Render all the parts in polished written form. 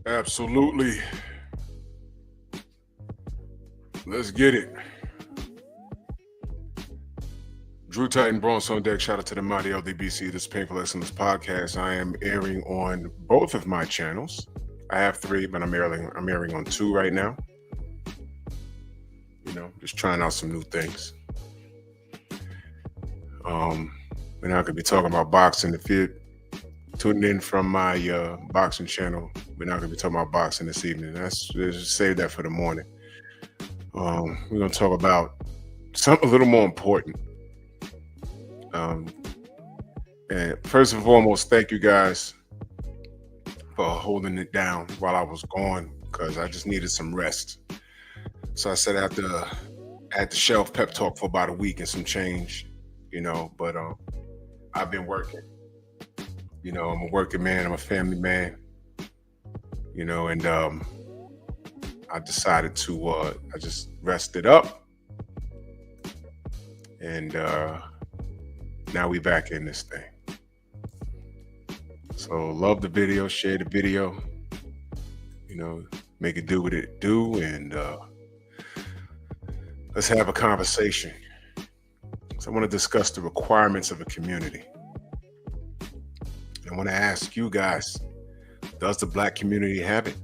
Absolutely. Let's get it. Drew Titan Bronx on deck. Shout out to the mighty LDBC, this Painful Excellence podcast. I am airing on both of my channels. I have 3, but I'm airing on 2 right now. You know, just trying out some new things. We're not gonna be talking about boxing. If you're tuning in from my boxing channel, we're not gonna be talking about boxing this evening. Just save that for the morning. We're gonna talk about something a little more important. And first and foremost, thank you guys for holding it down while I was gone, because I just needed some rest. So I said I had to shelf pep talk for about a week and some change, you know, but I've been working. You know, I'm a working man, I'm a family man, you know, and I decided to I just rested up, and now we back in this thing. So love the video, share the video, you know, make it do what it do, and let's have a conversation. So I want to discuss the requirements of a community. I want to ask you guys, does the Black community have it?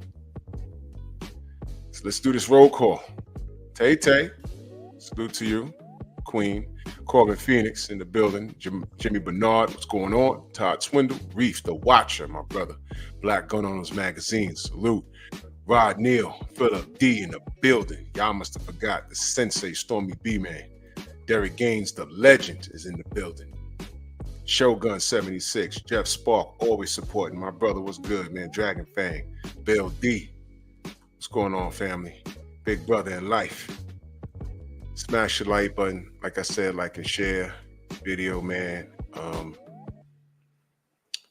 So let's do this roll call. Tay Tay, salute to you. Queen. Corbin Phoenix in the building. Jimmy Bernard, what's going on? Todd Swindle. Reef, the Watcher, my brother. Black Gun Owners Magazine, salute. Rod Neal, Philip D in the building. Y'all must have forgot the Sensei Stormy B-Man. Derek Gaines, the legend, is in the building. Shogun 76, Jeff Spark, always supporting. My brother, what's good, man? Dragon Fang, Bill D. What's going on, family? Big brother in life. Smash the like button. Like I said, like and share video, man.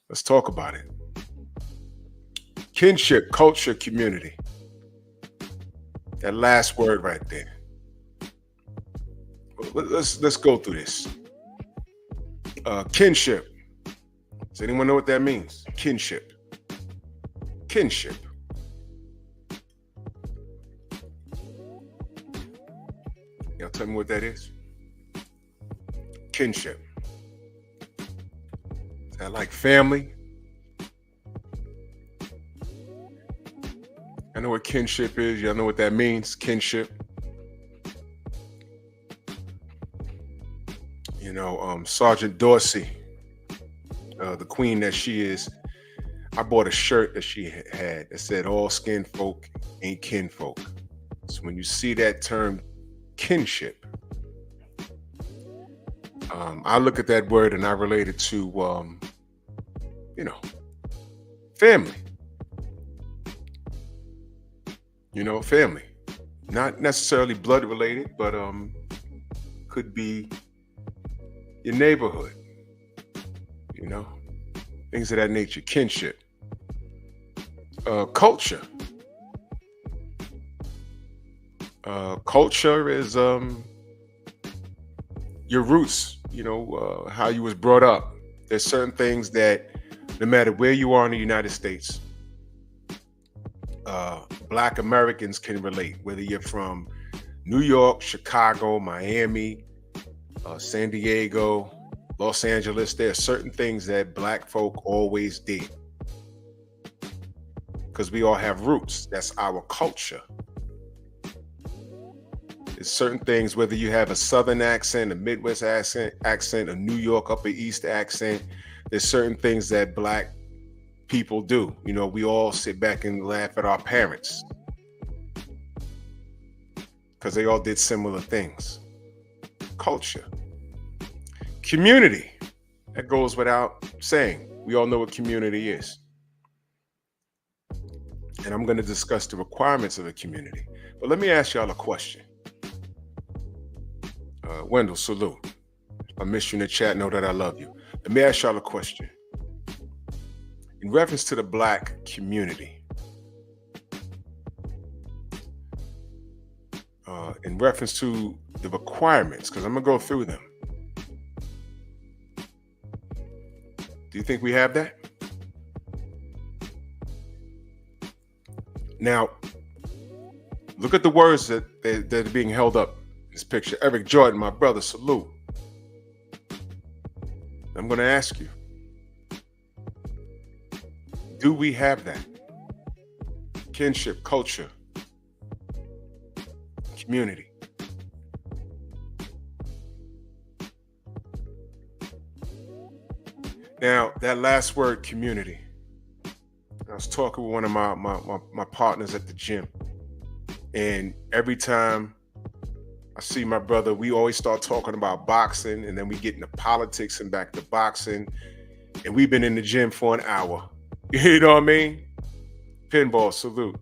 Let's talk about it. Kinship, culture, community. That last word right there. Let's go through this. Kinship. Does anyone know what that means? Kinship. Kinship. Y'all tell me what that is? Kinship. Is that like family? I know what kinship is. Y'all know what that means? Kinship. You know, Sergeant Dorsey, the queen that she is, I bought a shirt that she had that said, all skin folk ain't kinfolk. So when you see that term kinship, I look at that word and I relate it to, you know, family. You know, family. Not necessarily blood related, but could be your neighborhood, you know, things of that nature. Kinship. Culture. Culture is your roots, you know, how you was brought up. There's certain things that no matter where you are in the United States, Black Americans can relate, whether you're from New York, Chicago, Miami, San Diego, Los Angeles. There are certain things that Black folk always did because we all have roots. That's our culture. There's certain things, whether you have a Southern accent, a Midwest accent, a New York Upper East accent, there's certain things that Black people do. You know, we all sit back and laugh at our parents because they all did similar things. Culture. Community. That goes without saying. We all know what community is. And I'm going to discuss the requirements of a community. But let me ask y'all a question. Wendell, salute. If I miss you in the chat, know that I love you. Let me ask y'all a question. In reference to the Black community, in reference to the requirements, because I'm going to go through them. Do you think we have that? Now, look at the words that are being held up in this picture. Eric Jordan, my brother, salute. I'm going to ask you, do we have that? Kinship, culture, community. Now, that last word, community. I was talking with one of my partners at the gym, and every time I see my brother, we always start talking about boxing, and then we get into politics and back to boxing, and we've been in the gym for an hour. You know what I mean? Pinball, salute.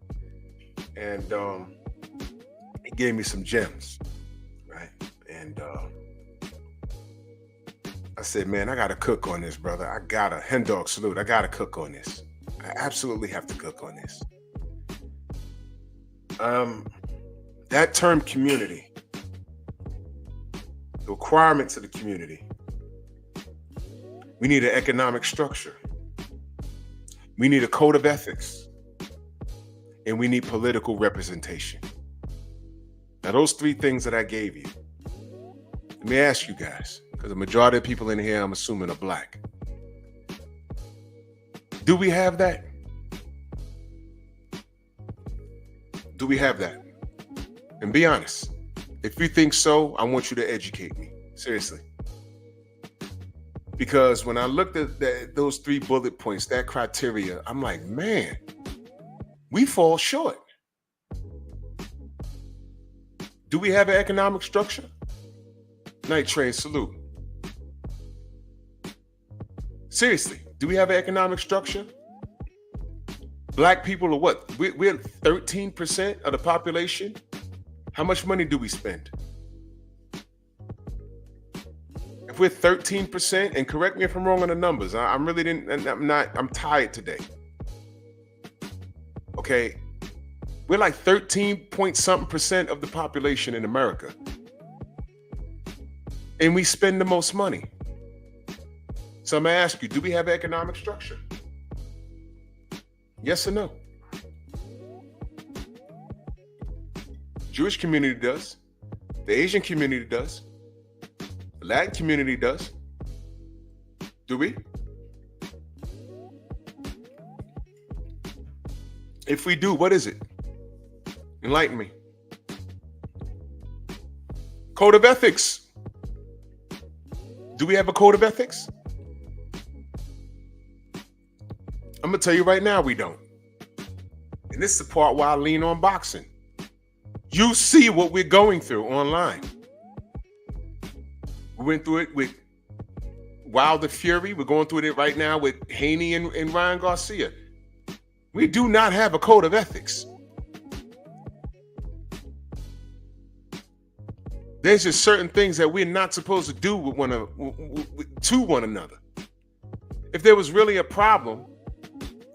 And he gave me some gems, right? And I said, man, I got to cook on this, brother. I got to, hen dog, salute. I got to cook on this. I absolutely have to cook on this. That term community, the requirements of the community. We need an economic structure. We need a code of ethics. And we need political representation. Now, those three things that I gave you, let me ask you guys, because the majority of people in here, I'm assuming, are Black. Do we have that? Do we have that? And be honest. If you think so, I want you to educate me. Seriously. Because when I looked at those 3 bullet points, that criteria, I'm like, man, we fall short. Do we have an economic structure? Night Train, salute. Seriously, do we have an economic structure? Black people are what? We're 13% of the population. How much money do we spend? If we're 13%, and correct me if I'm wrong on the numbers, I'm tired today. Okay, we're like 13-point-something% of the population in America. And we spend the most money. So I'm gonna ask you, do we have economic structure? Yes or no? Jewish community does. The Asian community does. The Latin community does. Do we? If we do, what is it? Enlighten me. Code of ethics. Do we have a code of ethics? I'm going to tell you right now, we don't. And this is the part why I lean on boxing. You see what we're going through online. We went through it with Wilder Fury. We're going through it right now with Haney and Ryan Garcia. We do not have a code of ethics. There's just certain things that we're not supposed to do to one another. If there was really a problem,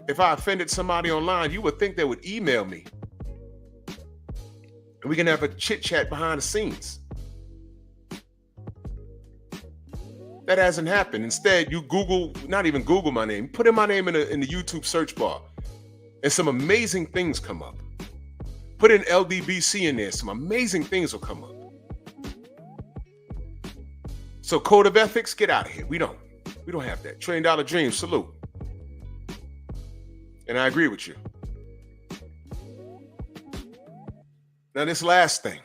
if I offended somebody online, you would think they would email me. And we can have a chit chat behind the scenes. That hasn't happened. Instead, you Google, not even Google my name, put in my name in the YouTube search bar. and some amazing things come up. Put in LDBC in there, some amazing things will come up. So code of ethics, get out of here. We don't have that. $1 trillion dream, salute. And I agree with you. Now this last thing.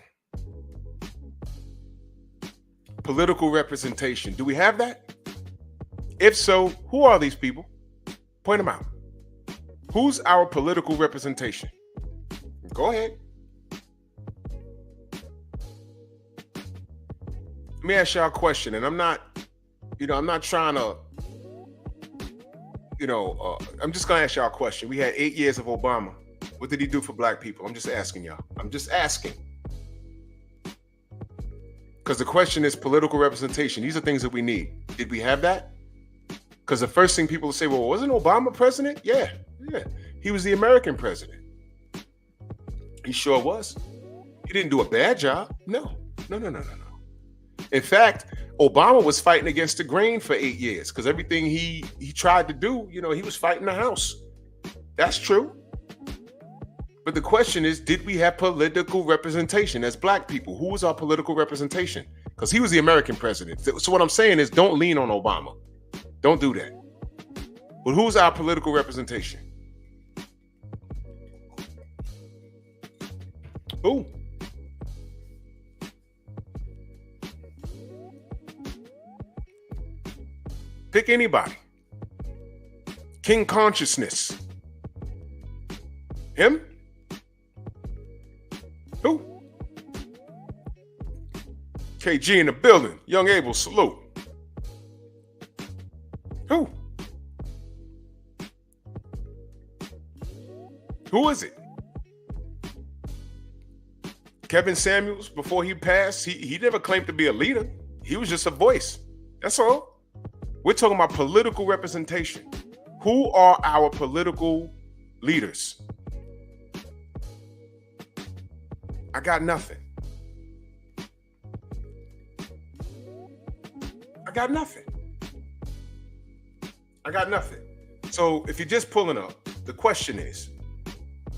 Political representation. Do we have that? If so, who are these people? Point them out. Who's our political representation? Go ahead. Let me ask y'all a question, and I'm not trying to, I'm just gonna ask y'all a question. We had 8 years of Obama. What did he do for black people? I'm just asking y'all. I'm just asking. Because the question is political representation. These are things that we need. Did we have that? Because the first thing people will say, well, wasn't Obama president? Yeah. He was the American president. He sure was. He didn't do a bad job. No. In fact, Obama was fighting against the grain for 8 years because everything he tried to do, he was fighting the House. That's true. But the question is, did we have political representation as black people? Who was our political representation? Because he was the American president. So what I'm saying is, don't lean on Obama. Don't do that. But who's our political representation? Who? Pick anybody. King Consciousness. Him? Who? KG in the building. Young Abel, salute. Who? Who is it? Kevin Samuels, before he passed, he never claimed to be a leader. He was just a voice. That's all. We're talking about political representation. Who are our political leaders? I got nothing. I got nothing. So if you're just pulling up, the question is,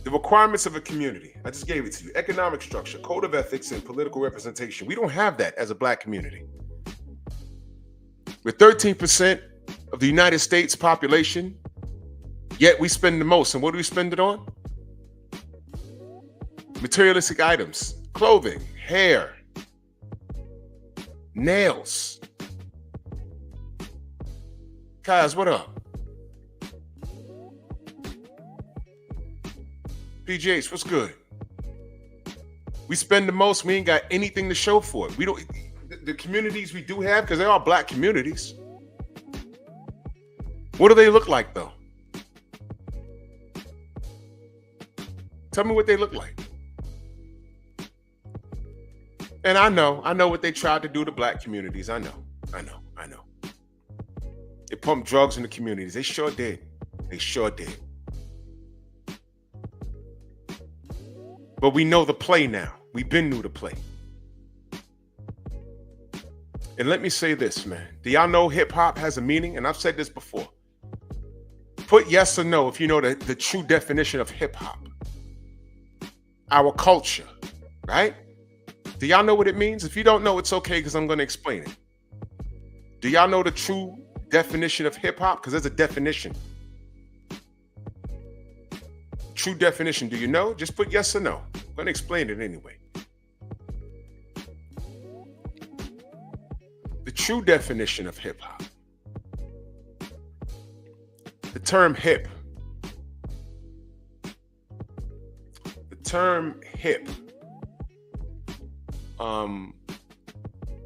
the requirements of a community. I just gave it to you. Economic structure, code of ethics, and political representation. We don't have that as a black community. We're 13% of the United States population, yet we spend the most. And what do we spend it on? Materialistic items, clothing, hair, nails. Guys, what up? PGH, what's good? We spend the most. We ain't got anything to show for it. We don't. The communities we do have, because they are black communities. What do they look like, though? Tell me what they look like. And I know what they tried to do to black communities. I know. They pumped drugs in the communities. They sure did. But we know the play now. We've been through the play. And let me say this, man. Do y'all know hip hop has a meaning? And I've said this before. Put yes or no if you know the true definition of hip hop. Our culture, right? Do y'all know what it means? If you don't know, it's okay because I'm going to explain it. Do y'all know the true definition of hip hop? Because there's a definition. True definition. Do you know? Just put yes or no. I'm going to explain it anyway. The true definition of hip hop. The term hip. The term hip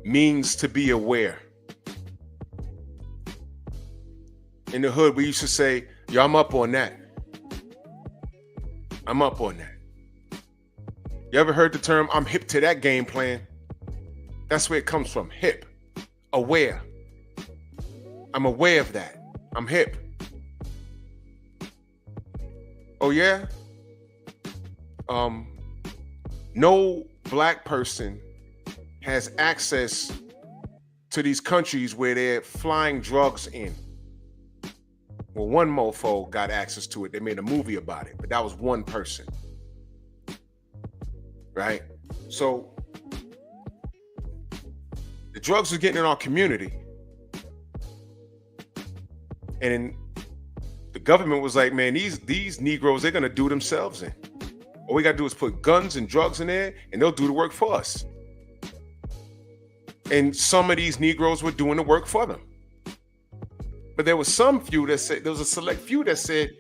means to be aware. In the hood, we used to say, yo, I'm up on that. I'm up on that. You ever heard the term, I'm hip to that game plan? That's where it comes from, hip, aware. I'm aware of that. I'm hip. Oh yeah? No black person has access to these countries where they're flying drugs in. Well, one mofo got access to it. They made a movie about it, but that was one person, right? So the drugs were getting in our community, and the government was like, man, these Negroes, they're gonna do themselves in. All we gotta do is put guns and drugs in there, and they'll do the work for us. And some of these Negroes were doing the work for them. But there was some few that said, there was a select few that said,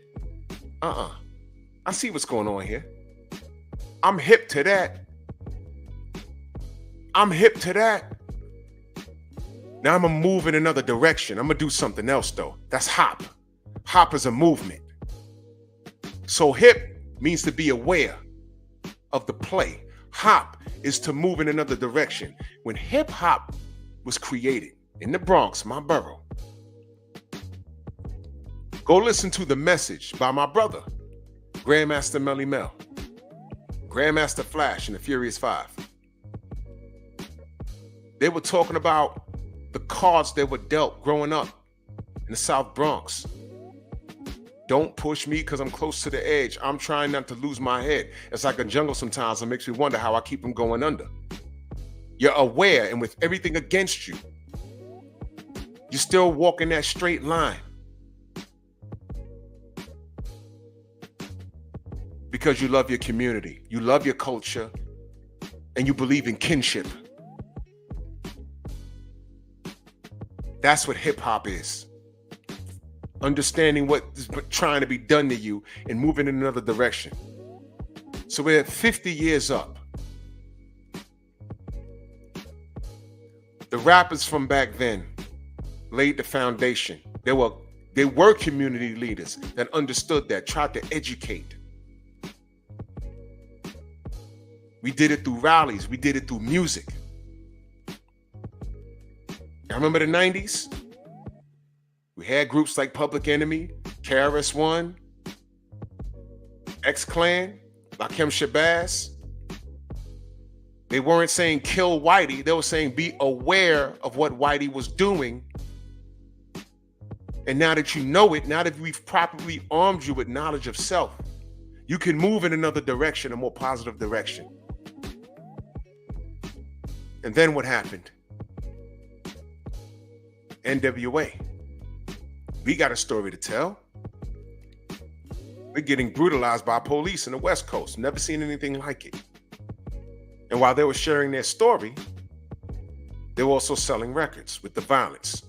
I see what's going on here. I'm hip to that. I'm hip to that. Now I'm gonna move in another direction. I'm gonna do something else though. That's hop. Hop is a movement. So hip means to be aware of the play. Hop is to move in another direction. When hip hop was created in the Bronx, my borough, go listen to The Message by my brother, Grandmaster Melly Mel, Grandmaster Flash and the Furious Five. They were talking about the cards they were dealt growing up in the South Bronx. Don't push me because I'm close to the edge. I'm trying not to lose my head. It's like a jungle sometimes. It makes me wonder how I keep them going under. You're aware, and with everything against you, you're still walking that straight line. Because you love your community, you love your culture, and you believe in kinship. That's what hip hop is. Understanding what is trying to be done to you and moving in another direction. So we're at 50 years up. The rappers from back then laid the foundation. They were community leaders that understood that, tried to educate. We did it through rallies. We did it through music. I remember the 90s. We had groups like Public Enemy, KRS-One, X-Clan, Lakem Shabazz. They weren't saying kill Whitey. They were saying be aware of what Whitey was doing. And now that you know it, now that we've properly armed you with knowledge of self, you can move in another direction, a more positive direction. And then what happened? NWA. We got a story to tell. We're getting brutalized by police in the West Coast. Never seen anything like it. And while they were sharing their story, they were also selling records with the violence.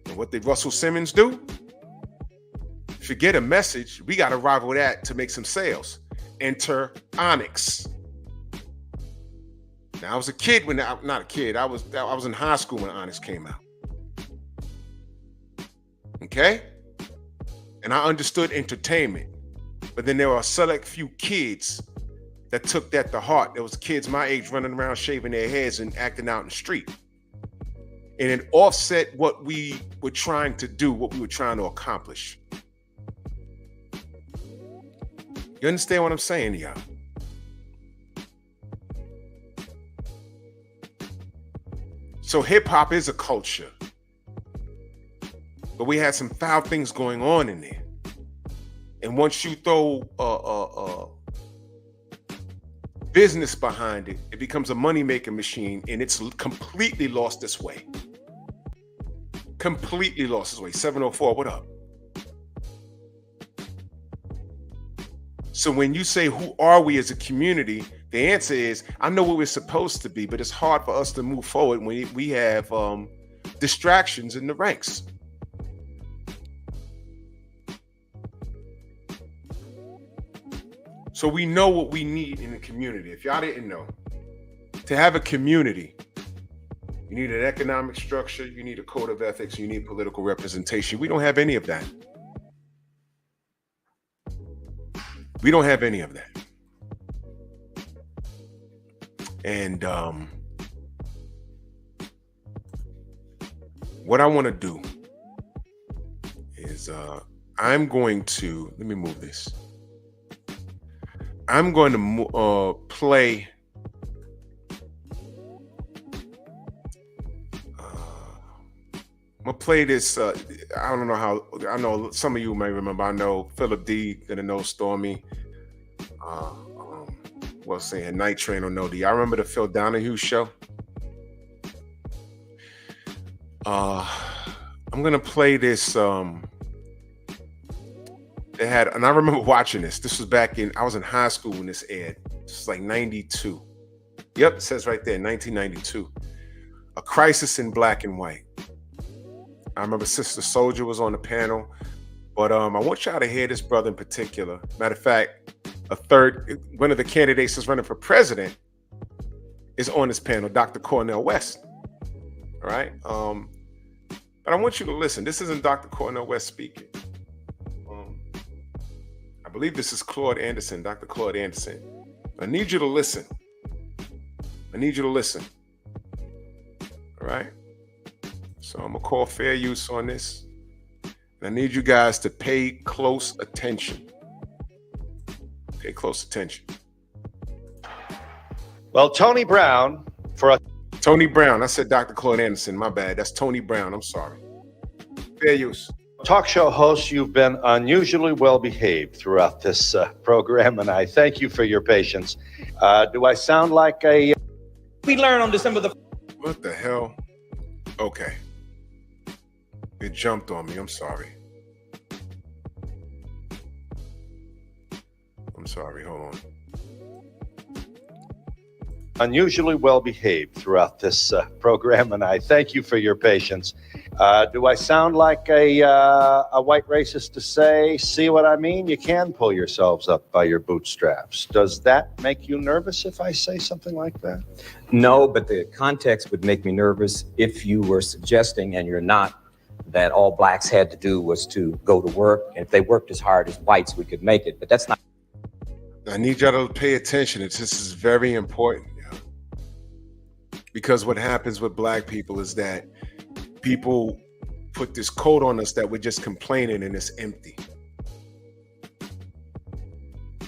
And what did Russell Simmons do? Forget a message. We got to rival that to make some sales. Enter Onyx. Now I was a kid when, not a kid, I was in high school when Onyx came out. Okay? And I understood entertainment. But then there were a select few kids that took that to heart. There was kids my age running around shaving their heads and acting out in the street. And it offset what we were trying to do, what we were trying to accomplish. You understand what I'm saying, y'all? So hip hop is a culture. But we had some foul things going on in there. And once you throw business behind it, it becomes a money-making machine, and it's completely lost its way. Completely lost its way. 704, what up? So when you say, who are we as a community? The answer is, I know what we're supposed to be, but it's hard for us to move forward when we have distractions in the ranks. So we know what we need in the community. If y'all didn't know, to have a community, you need an economic structure, you need a code of ethics, you need political representation. We don't have any of that. We don't have any of that. And what I want to do is I'm going to, let me move this. I'm going to play I'm gonna play this. I don't know how. I know some of you may remember. I know Philip D. Gonna know Stormy. Was saying Night Train or No D. I remember the Phil Donahue show. I'm gonna play this. They had, and I remember watching this. This was back in. I was in high school when this aired. This was like '92. Yep, it says right there, 1992. A Crisis in Black and White. I remember Sister Soldier was on the panel, but I want y'all to hear this brother in particular. Matter of fact, one of the candidates that's running for president is on this panel, Dr. Cornel West. All right, but I want you to listen. This isn't Dr. Cornel West speaking. I believe this is Claude Anderson, Dr. Claude Anderson. I need you to listen. I need you to listen. All right. So I'm gonna call fair use on this. And I need you guys to pay close attention. Pay close attention. Well, Tony Brown Tony Brown. I said Dr. Claude Anderson. My bad. That's Tony Brown. I'm sorry. Fair use. Talk show host, you've been unusually well behaved throughout this program, and I thank you for your patience. Do I sound like a... We learn on December the... What the hell? Okay. It jumped on me. I'm sorry. I'm sorry. Hold on. Unusually well behaved throughout this program, and I thank you for your patience. Do I sound like a white racist to say, see what I mean? You can pull yourselves up by your bootstraps. Does that make you nervous if I say something like that? No, but the context would make me nervous if you were suggesting, and you're not, that all blacks had to do was to go to work. And if they worked as hard as whites, we could make it. But that's not. I need y'all to pay attention. This is very important. Because what happens with black people is that people put this coat on us that we're just complaining and it's empty.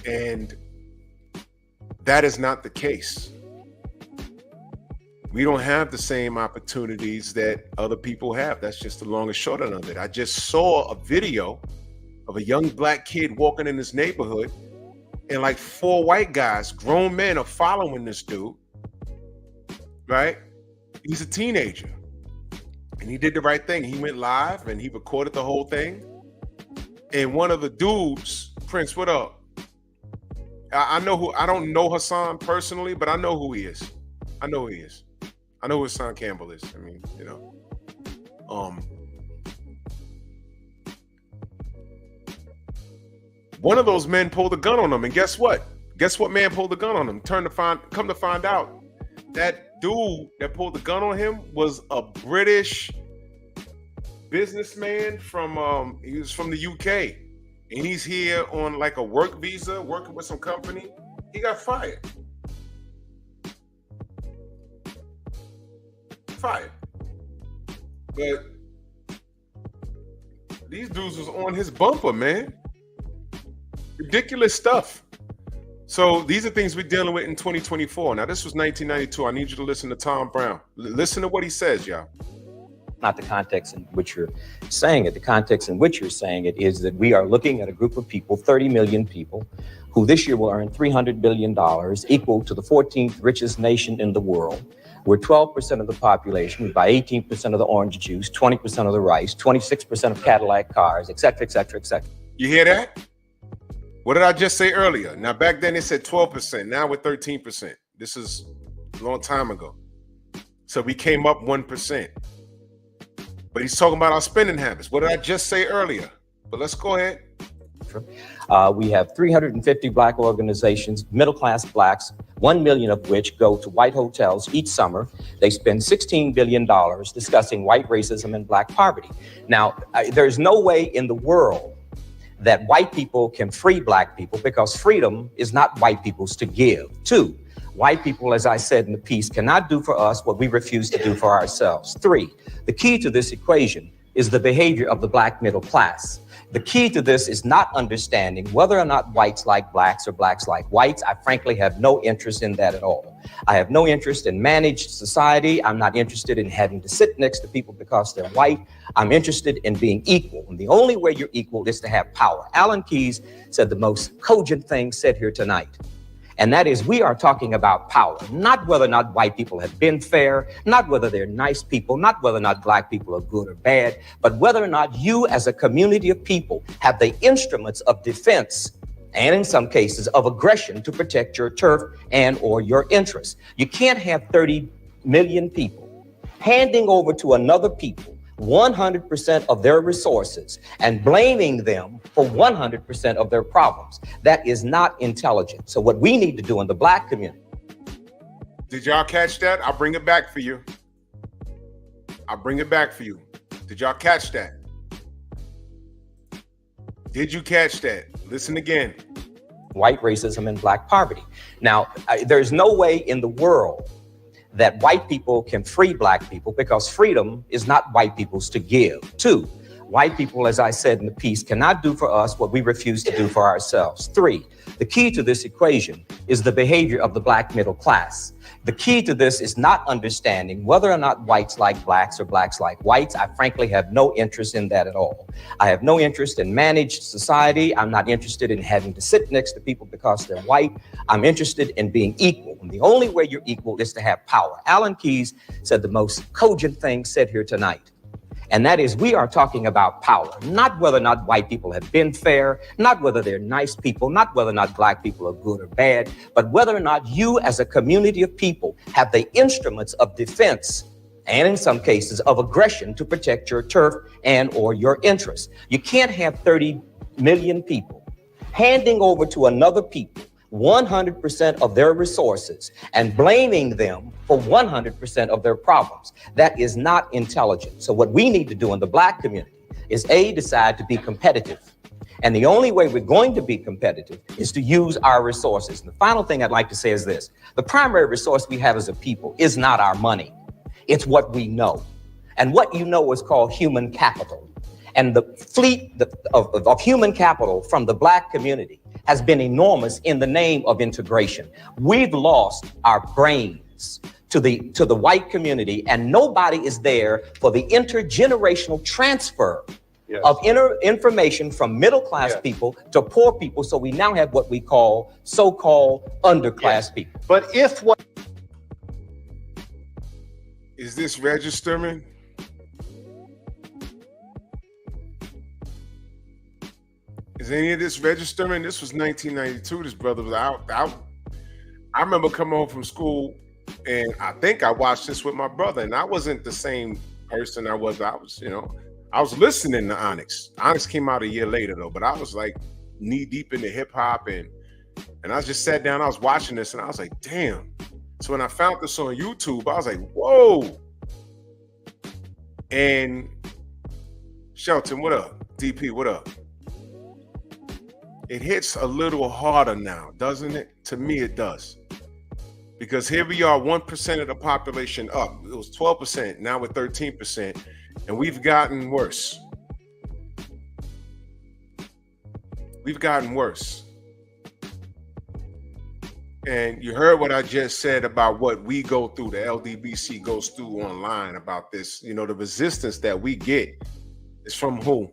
And that is not the case. We don't have the same opportunities that other people have. That's just the long and short of it. I just saw a video of a young black kid walking in this neighborhood, and like 4 white guys, grown men, are following this dude. Right? He's a teenager. And he did the right thing. He went live and he recorded the whole thing. And one of the dudes, Prince, what up? I don't know Hassan personally, but I know who he is. I know who he is. I know who Hassan Campbell is. I mean, you know. One of those men pulled a gun on him, and guess what? Guess what man pulled the gun on him? Come to find out, that dude that pulled the gun on him was a British businessman from he was from the UK, and he's here on like a work visa, working with some company. He got fired. But these dudes was on his bumper, man. Ridiculous stuff. So these are things we're dealing with in 2024. Now, this was 1992. I need you to listen to Tom Brown. Listen to what he says, y'all. Not the context in which you're saying it. The context in which you're saying it is that we are looking at a group of people, 30 million people, who this year will earn $300 billion, equal to the 14th richest nation in the world. We're 12% of the population. We buy 18% of the orange juice, 20% of the rice, 26% of Cadillac cars, et cetera, et cetera, et cetera. You hear that? What did I just say earlier? Now, back then they said 12%. Now we're 13%. This is a long time ago. So we came up 1%. But he's talking about our spending habits. What did I just say earlier? But let's go ahead. We have 350 black organizations, middle-class blacks, 1 million of which go to white hotels each summer. They spend $16 billion discussing white racism and black poverty. Now, there's no way in the world that white people can free black people, because freedom is not white people's to give. 2, white people, as I said in the piece, cannot do for us what we refuse to do for ourselves. 3, the key to this equation is the behavior of the black middle class. The key to this is not understanding whether or not whites like blacks or blacks like whites. I frankly have no interest in that at all. I have no interest in managed society. I'm not interested in having to sit next to people because they're white. I'm interested in being equal. And the only way you're equal is to have power. Alan Keyes said the most cogent thing said here tonight. And that is, we are talking about power, not whether or not white people have been fair, not whether they're nice people, not whether or not black people are good or bad, but whether or not you as a community of people have the instruments of defense and in some cases of aggression to protect your turf and or your interests. You can't have 30 million people handing over to another people 100% of their resources and blaming them for 100% of their problems. That is not intelligent. So what we need to do in the black community. Did y'all catch that? I'll bring it back for you. I'll bring it back for you. Did y'all catch that? Did you catch that? Listen again. White racism and black poverty. Now, there's no way in the world that white people can free black people, because freedom is not white people's to give. Two, white people, as I said in the piece, cannot do for us what we refuse to do for ourselves. Three, the key to this equation is the behavior of the black middle class. The key to this is not understanding whether or not whites like blacks or blacks like whites. I frankly have no interest in that at all. I have no interest in managed society. I'm not interested in having to sit next to people because they're white. I'm interested in being equal. And the only way you're equal is to have power. Alan Keyes said the most cogent thing said here tonight. And that is, we are talking about power, not whether or not white people have been fair, not whether they're nice people, not whether or not black people are good or bad, but whether or not you as a community of people have the instruments of defense and in some cases of aggression to protect your turf and or your interests. You can't have 30 million people handing over to another people 100% of their resources and blaming them for 100% of their problems. That is not intelligent. So what we need to do in the black community is decide to be competitive. And the only way we're going to be competitive is to use our resources. And the final thing I'd like to say is this: the primary resource we have as a people is not our money. It's what we know. And what you know is called human capital. And the fleet of human capital from the black community has been enormous in the name of integration. We've lost our brains to the white community, and nobody is there for the intergenerational transfer of information from middle-class people to poor people. So we now have what we call so-called underclass people. But if what is this registering? Is any of this registering? This was 1992. This brother was out. I remember coming home from school, and I think I watched this with my brother, and I wasn't the same person I was, I was listening to Onyx. Onyx came out a year later though, but I was like knee deep into hip hop, and I just sat down, I was watching this, and I was like, damn. So when I found this on YouTube, I was like, whoa. And Shelton, what up? DP, what up? It hits a little harder now, doesn't it? To me, it does. Because here we are, 1% of the population up. It was 12%, now we're 13%, and we've gotten worse. We've gotten worse. And you heard what I just said about what we go through, the LDBC goes through online about this. You know, the resistance that we get is from who?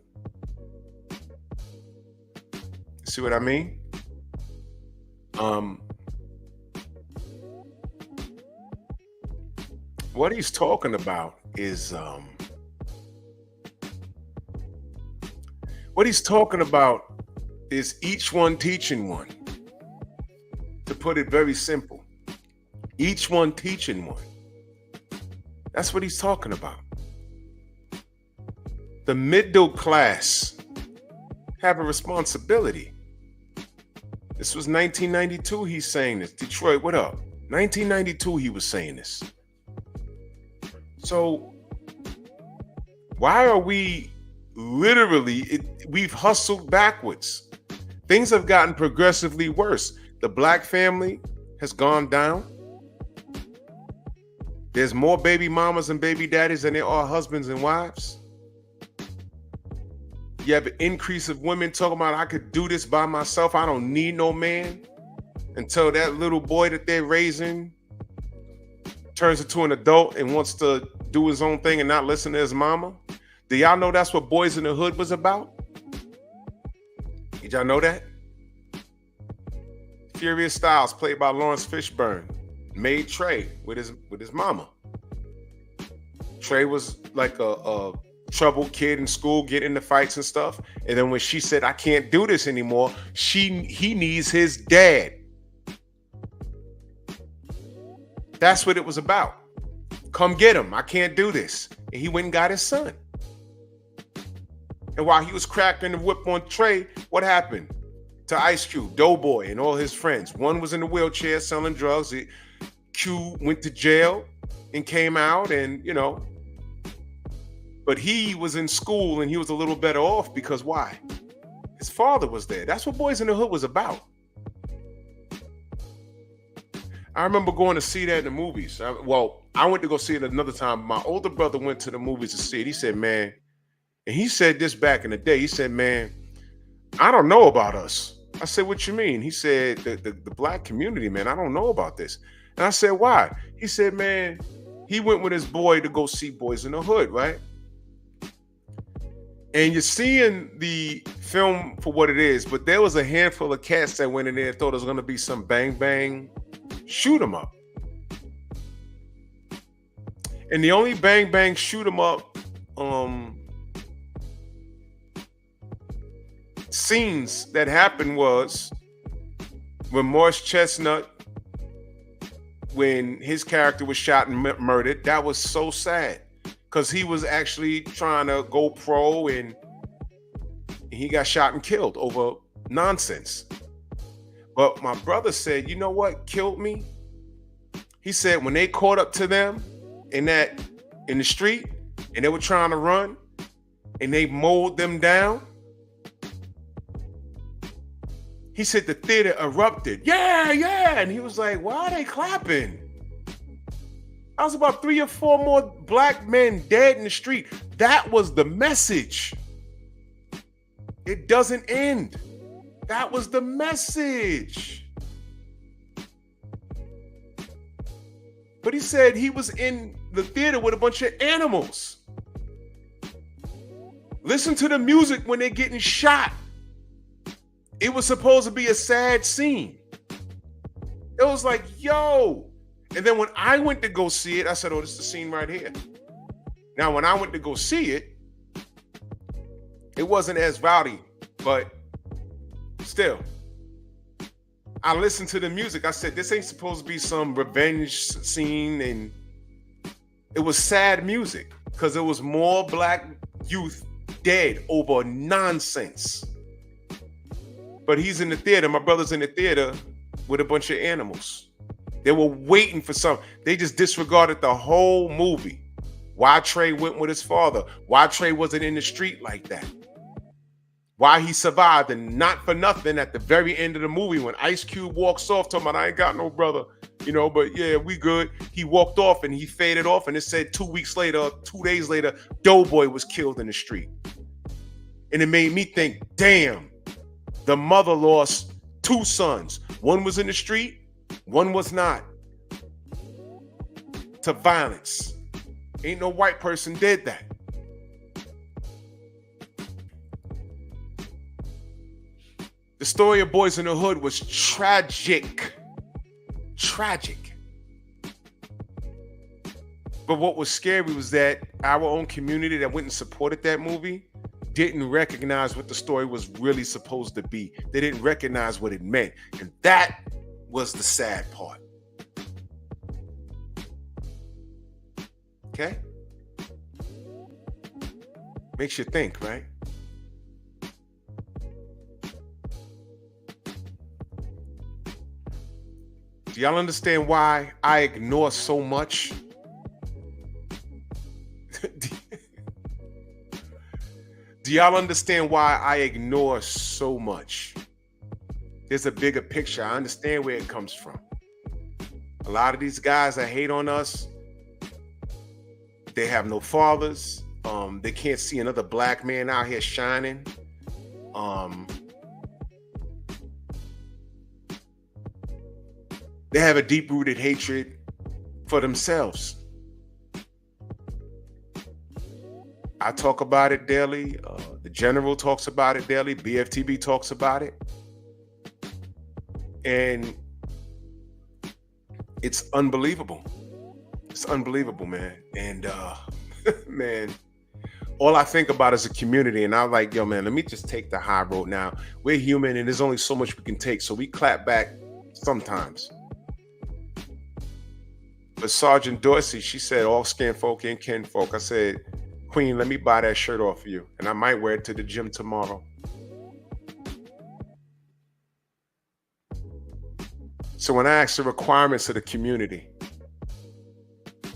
See what I mean? What he's talking about is each one teaching one. To put it very simple, each one teaching one. That's what he's talking about. The middle class have a responsibility. This was 1992 he's saying this. Detroit, what up? 1992 he was saying this. So why are we we've hustled backwards. Things have gotten progressively worse. The black family has gone down. There's more baby mamas and baby daddies than there are husbands and wives. You have an increase of women talking about, I could do this by myself. I don't need no man. Until that little boy that they're raising turns into an adult and wants to do his own thing and not listen to his mama. Do y'all know that's what Boys in the Hood was about? Did y'all know that? Furious Styles, played by Lawrence Fishburne, made Trey with his mama. Trey was like a troubled kid in school, getting into fights and stuff. And then when she said, I can't do this anymore, he needs his dad. That's what it was about. Come get him. I can't do this. And he went and got his son. And while he was cracking the whip on Trey, what happened to Ice Cube, Doughboy, and all his friends? One was in a wheelchair selling drugs. Q went to jail and came out, and but he was in school and he was a little better off because why? His father was there. That's what Boys in the Hood was about. I remember going to see that in the movies. I went to go see it another time. My older brother went to the movies to see it. He said, man, and he said this back in the day. He said, man, I don't know about us. I said, what you mean? He said, the black community, man, I don't know about this. And I said, why? He said, man, he went with his boy to go see Boys in the Hood, right? And you're seeing the film for what it is, but there was a handful of cats that went in there and thought it was going to be some bang, bang, shoot 'em up. And the only bang, bang, shoot 'em up scenes that happened was when Morris Chestnut, when his character was shot and murdered. That was so sad because he was actually trying to go pro and he got shot and killed over nonsense. But my brother said, you know what killed me? He said when they caught up to them in the street and they were trying to run and they mowed them down, he said the theater erupted. Yeah, yeah. And he was like, why are they clapping? I was about 3 or 4 more black men dead in the street. That was the message. It doesn't end. That was the message. But he said he was in the theater with a bunch of animals. Listen to the music when they're getting shot. It was supposed to be a sad scene. It was like, yo. And then when I went to go see it, I said, oh, this is the scene right here. Now, when I went to go see it, it wasn't as rowdy, but still. I listened to the music. I said, this ain't supposed to be some revenge scene. And it was sad music because there was more black youth dead over nonsense. But he's in the theater. My brother's in the theater with a bunch of animals. They were waiting for something. They just disregarded the whole movie. Why Trey went with his father. Why Trey wasn't in the street like that. Why he survived. And not for nothing at the very end of the movie when Ice Cube walks off talking about, I ain't got no brother. But yeah, we good. He walked off and he faded off. And it said 2 days later, Doughboy was killed in the street. And it made me think, damn. The mother lost 2 sons. One was in the street, one was not. To violence. Ain't no white person did that. The story of Boys in the Hood was tragic. Tragic. But what was scary was that our own community that went and supported that movie didn't recognize what the story was really supposed to be. They didn't recognize what it meant. And that was the sad part. Okay? Makes you think, right? Do y'all understand why I ignore so much? Do y'all understand why I ignore so much? There's a bigger picture. I understand where it comes from. A lot of these guys that hate on us, they have no fathers. They can't see another black man out here shining. they have a deep-rooted hatred for themselves. I talk about it daily. The general talks about it daily. BFTB talks about it. And it's unbelievable. It's unbelievable, man. And man, all I think about is a community. And I'm like, yo, man, let me just take the high road now. We're human and there's only so much we can take. So we clap back sometimes. But Sergeant Dorsey, she said, all skin folk and kin folk. I said, Queen, let me buy that shirt off of you. And I might wear it to the gym tomorrow. So when I ask the requirements of the community,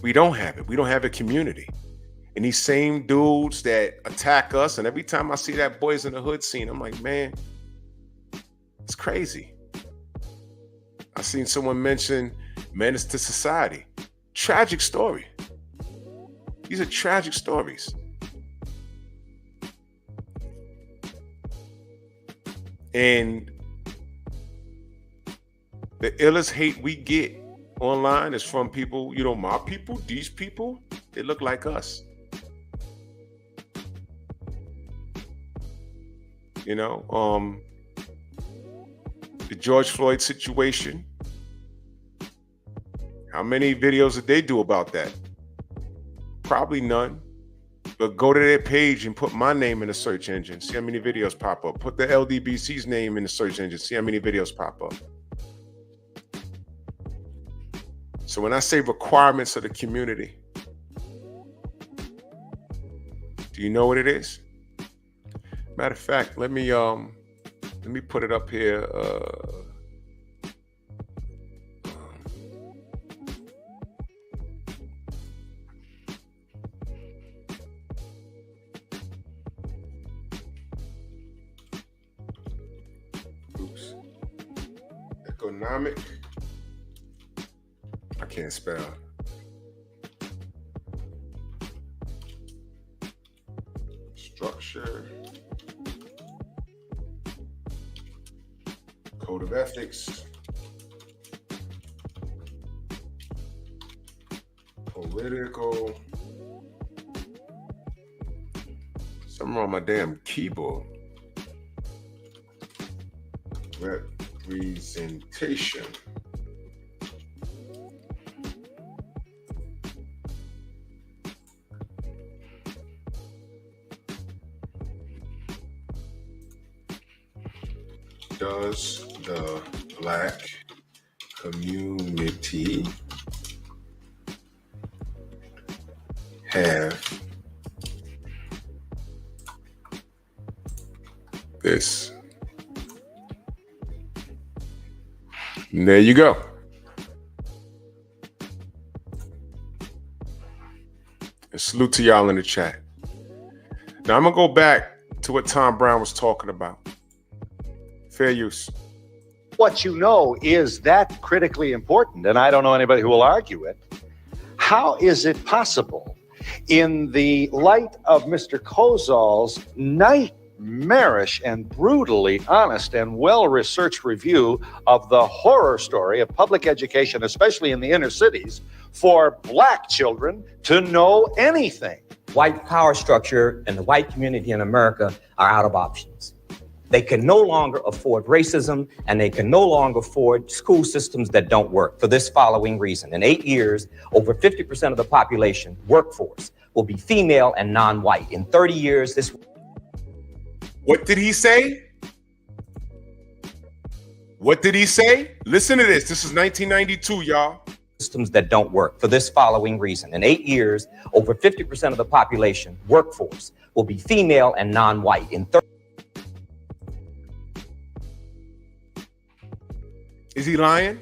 we don't have it. We don't have a community. And these same dudes that attack us, and every time I see that Boys in the Hood scene, I'm like, man, it's crazy. I seen someone mention Menace to Society. Tragic story. These are tragic stories. And the illest hate we get online is from people, you know, my people, these people, they look like us. You know, the George Floyd situation. How many videos did they do about that? Probably none. But go to their page and put my name in the search engine. See how many videos pop up. Put the LDBC's name in the search engine. See how many videos pop up. So when I say requirements of the community, do you know what it is? Matter of fact, let me put it up here. Economic. I can't spell. Structure. Code of ethics. Political. Something wrong with my damn keyboard. Representation. Does the Black community have this? And there you go. And salute to y'all in the chat. Now I'm gonna go back to what Tom Brown was talking about. Fair use. What you know is that critically important, and I don't know anybody who will argue it. How is it possible, in the light of Mr. Kozol's nightmarish and brutally honest and well-researched review of the horror story of public education, especially in the inner cities, for Black children to know anything? White power structure and the white community in America are out of options. They can no longer afford racism, and they can no longer afford school systems that don't work for this following reason. In 8 years, over 50% of the population workforce will be female and non-white. In 30 years, this... What did he say? What did he say? Listen to this. This is 1992, y'all. Systems that don't work for this following reason. In 8 years, over 50% of the population workforce will be female and non-white. In 30... Is he lying?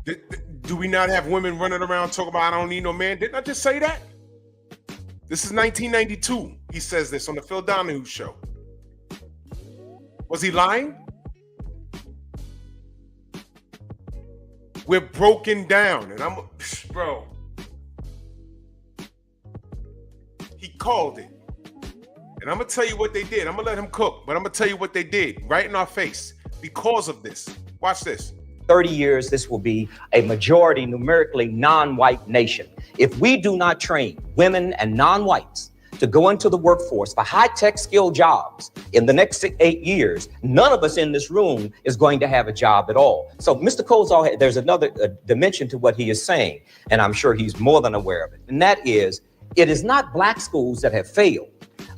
Do we not have women running around talking about I don't need no man? Didn't I just say that? This is 1992. He says this on the Phil Donahue show. Was he lying? We're broken down, and bro. He called it. And I'm going to tell you what they did. I'm going to let him cook, but I'm going to tell you what they did right in our face because of this. Watch this. 30 years, this will be a majority numerically non-white nation. If we do not train women and non-whites to go into the workforce for high-tech skill jobs in the next 8 years, none of us in this room is going to have a job at all. So Mr. Kozol, there's another dimension to what he is saying, and I'm sure he's more than aware of it. And that is, it is not black schools that have failed.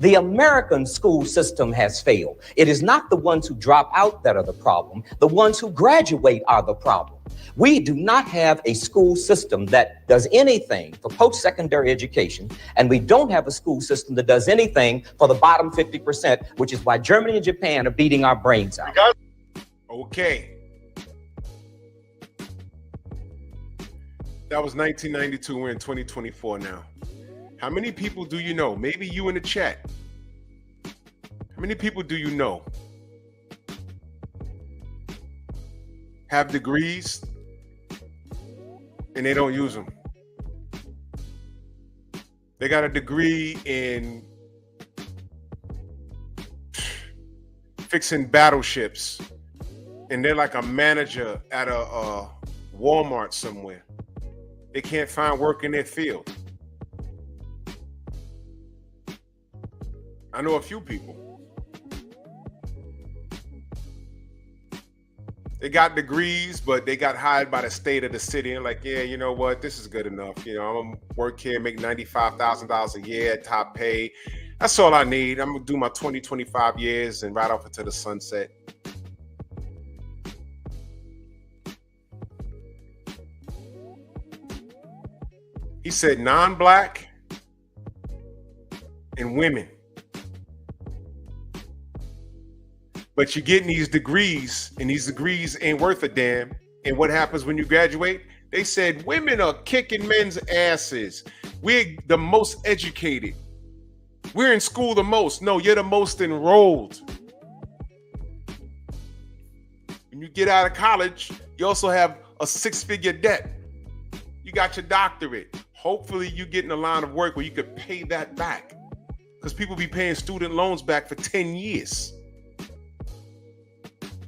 The American school system has failed. It is not the ones who drop out that are the problem. The ones who graduate are the problem. We do not have a school system that does anything for post-secondary education, and we don't have a school system that does anything for the bottom 50%, which is why Germany and Japan are beating our brains out. Okay. That was 1992. We're in 2024 now. How many people do you know? Maybe you in the chat. How many people do you know have degrees and they don't use them? They got a degree in fixing battleships and they're like a manager at a Walmart somewhere. They can't find work in their field. I know a few people. They got degrees, but they got hired by the state or the city and like, yeah, you know what? This is good enough. You know, I'm gonna work here, make $95,000 a year, top pay. That's all I need. I'm gonna do my 20, 25 years and ride off into the sunset. He said non-black and women. But you're getting these degrees, and these degrees ain't worth a damn. And what happens when you graduate? They said women are kicking men's asses. We're the most educated. We're in school the most. No, you're the most enrolled. When you get out of college, you also have a 6-figure debt. You got your doctorate. Hopefully you get in a line of work where you could pay that back. Because people be paying student loans back for 10 years.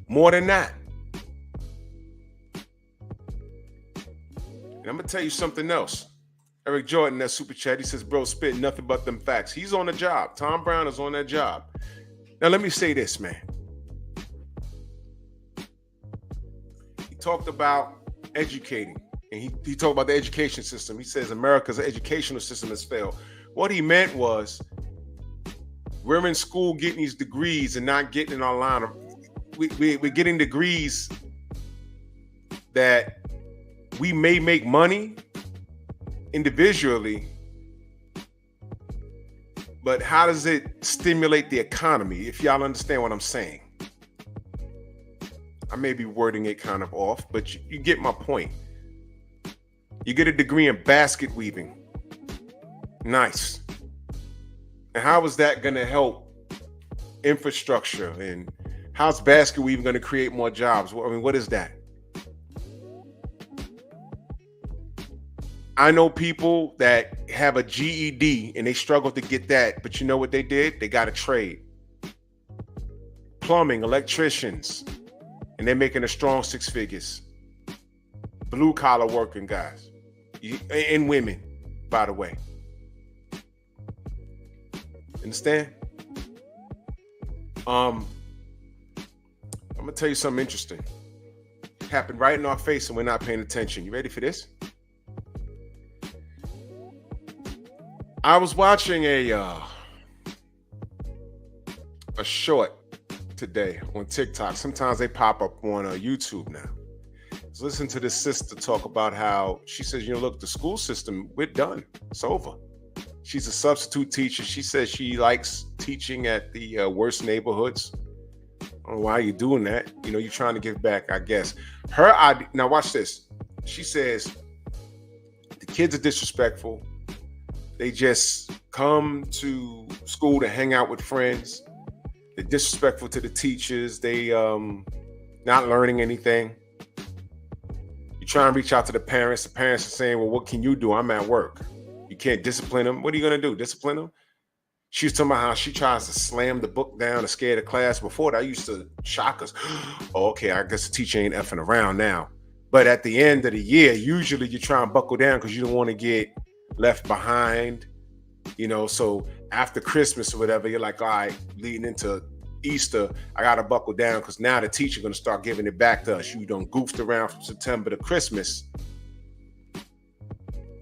More than that. And I'm going to tell you something else. Eric Jordan, that super chat, he says, bro, spit nothing but them facts. He's on the job. Tom Brown is on that job. Now, let me say this, man. He talked about educating, and he talked about the education system. He says America's educational system has failed. What he meant was we're in school getting these degrees and not getting in our line of we're getting degrees that we may make money individually, but how does it stimulate the economy, if y'all understand what I'm saying? I may be wording it kind of off, but you get my point. You get a degree in basket weaving. Nice. And how is that going to help infrastructure, and how's basket weaving going to create more jobs? I mean, what is that? I know people that have a GED and they struggle to get that, but you know what they did? They got a trade. Plumbing, electricians, and they're making a strong 6 figures. Blue collar working guys and women, by the way. Understand? I'm gonna tell you something interesting. It happened right in our face and we're not paying attention. You ready for this? I was watching a short today on TikTok. Sometimes they pop up on YouTube now. Listen to this sister talk about how she says, you know, look, the school system, we're done. It's over. She's a substitute teacher. She says she likes teaching at the worst neighborhoods. I don't know why you're doing that. You know, you're trying to give back, I guess. Her idea, now watch this. She says the kids are disrespectful. They just come to school to hang out with friends. They're disrespectful to the teachers. They not learning anything. You try and reach out to the parents. The parents are saying, well, what can you do? I'm at work. You can't discipline them. What are you going to do? Discipline them? She was talking about how she tries to slam the book down to scare the class. Before that used to shock us. Oh, okay, I guess the teacher ain't effing around now. But at the end of the year, usually you try and buckle down because you don't want to get left behind, you know. So after Christmas or whatever, you're like, all right, leading into Easter, I got to buckle down because now the teacher going to start giving it back to us. You done goofed around from September to Christmas.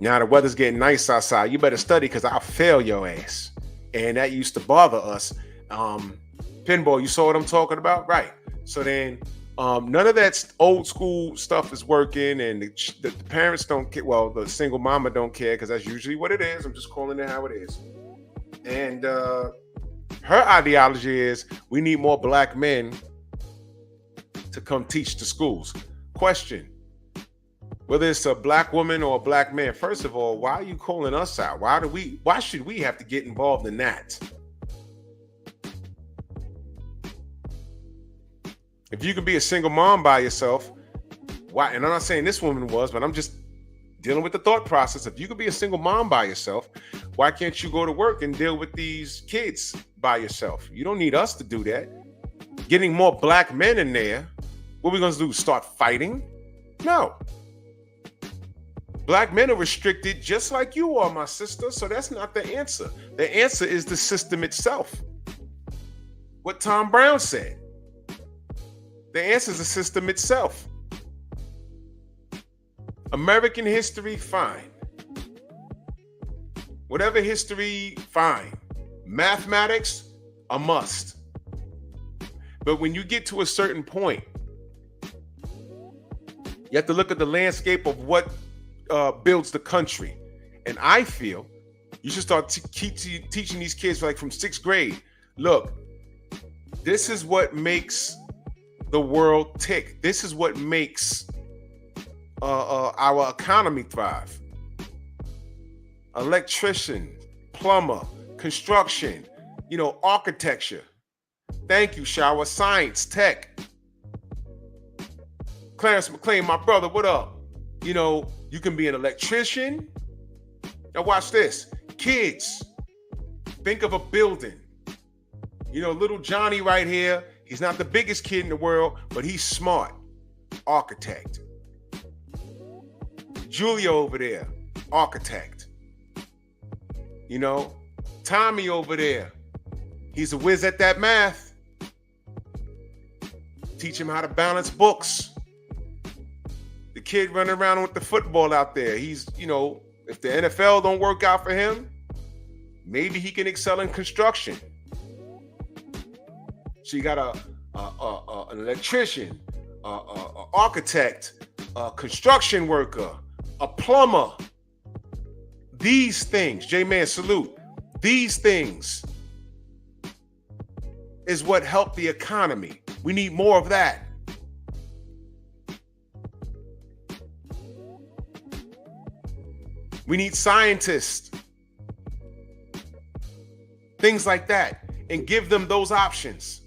Now the weather's getting nice outside. You better study because I'll fail your ass. And that used to bother us. Pinball, you saw what I'm talking about? Right. So then none of that old school stuff is working, and the parents don't care. Well, the single mama don't care because that's usually what it is. I'm just calling it how it is. And her ideology is we need more black men to come teach the schools. Question: whether it's a black woman or a black man, first of all, why are you calling us out? Why should we have to get involved in that? If you can be a single mom by yourself, why? And I'm not saying this woman was, but I'm just dealing with the thought process. If you could be a single mom by yourself, why can't you go to work and deal with these kids by yourself? You don't need us to do that. Getting more black men in there, what are we going to do? Start fighting? No. Black men are restricted just like you are, my sister. So that's not the answer. The answer is the system itself. What Tom Brown said. The answer is the system itself. American history, fine. Whatever history, fine. Mathematics, a must. But when you get to a certain point, you have to look at the landscape of what builds the country. And I feel you should start teaching these kids like from 6th grade. Look, this is what makes the world tick. This is what makes our economy thrive. Electrician, plumber, construction, architecture. Thank you, Shower. Science, tech. Clarence McLean, my brother, what up? You can be an electrician. Now watch this. Kids, think of a building. Little Johnny right here, he's not the biggest kid in the world, but he's smart. Architect. Julia over there, architect. Tommy over there, he's a whiz at that math. Teach him how to balance books. The kid running around with the football out there, he's, if the NFL don't work out for him, maybe he can excel in construction. So you got an electrician, an architect, a construction worker, a plumber. These things, J-Man, salute. These things is what help the economy. We need more of that. We need scientists. Things like that. And give them those options.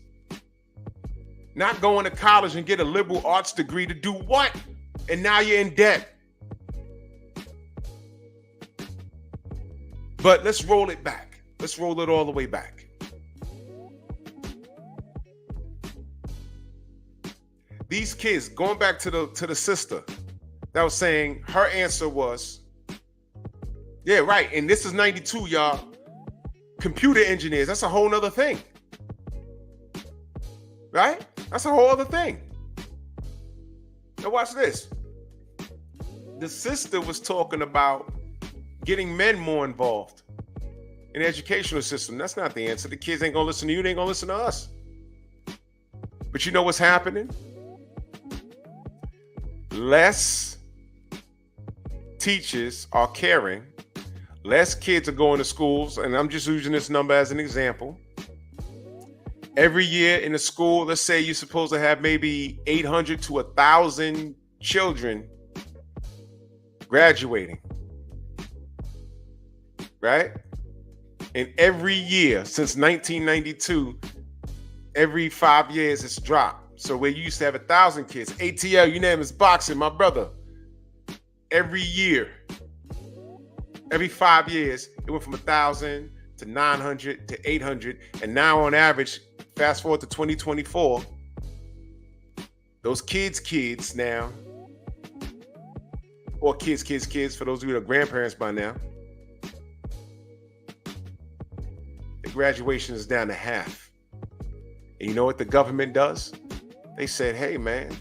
Not going to college and get a liberal arts degree to do what? And now you're in debt. But let's roll it back. Let's roll it all the way back. These kids, going back to the sister that was saying her answer was, yeah, right. And this is 92, y'all. Computer engineers, that's a whole nother thing. Right? That's a whole other thing. Now watch this. The sister was talking about getting men more involved in the educational system. That's not the answer. The kids ain't gonna listen to you, they ain't gonna listen to us. But you know what's happening? Less teachers are caring. Less kids are going to schools, and I'm just using this number as an example. Every year in the school, let's say you're supposed to have maybe 800 to 1,000 children graduating, right? And every year since 1992, every 5 years it's dropped. So where you used to have 1,000 kids, ATL, unanimous boxing, my brother, every year, every 5 years, it went from 1,000 to 900 to 800. And now on average, fast forward to 2024, those kids now, or kids, for those of you that are grandparents by now, the graduation is down to half. And you know what the government does? They said, hey, man,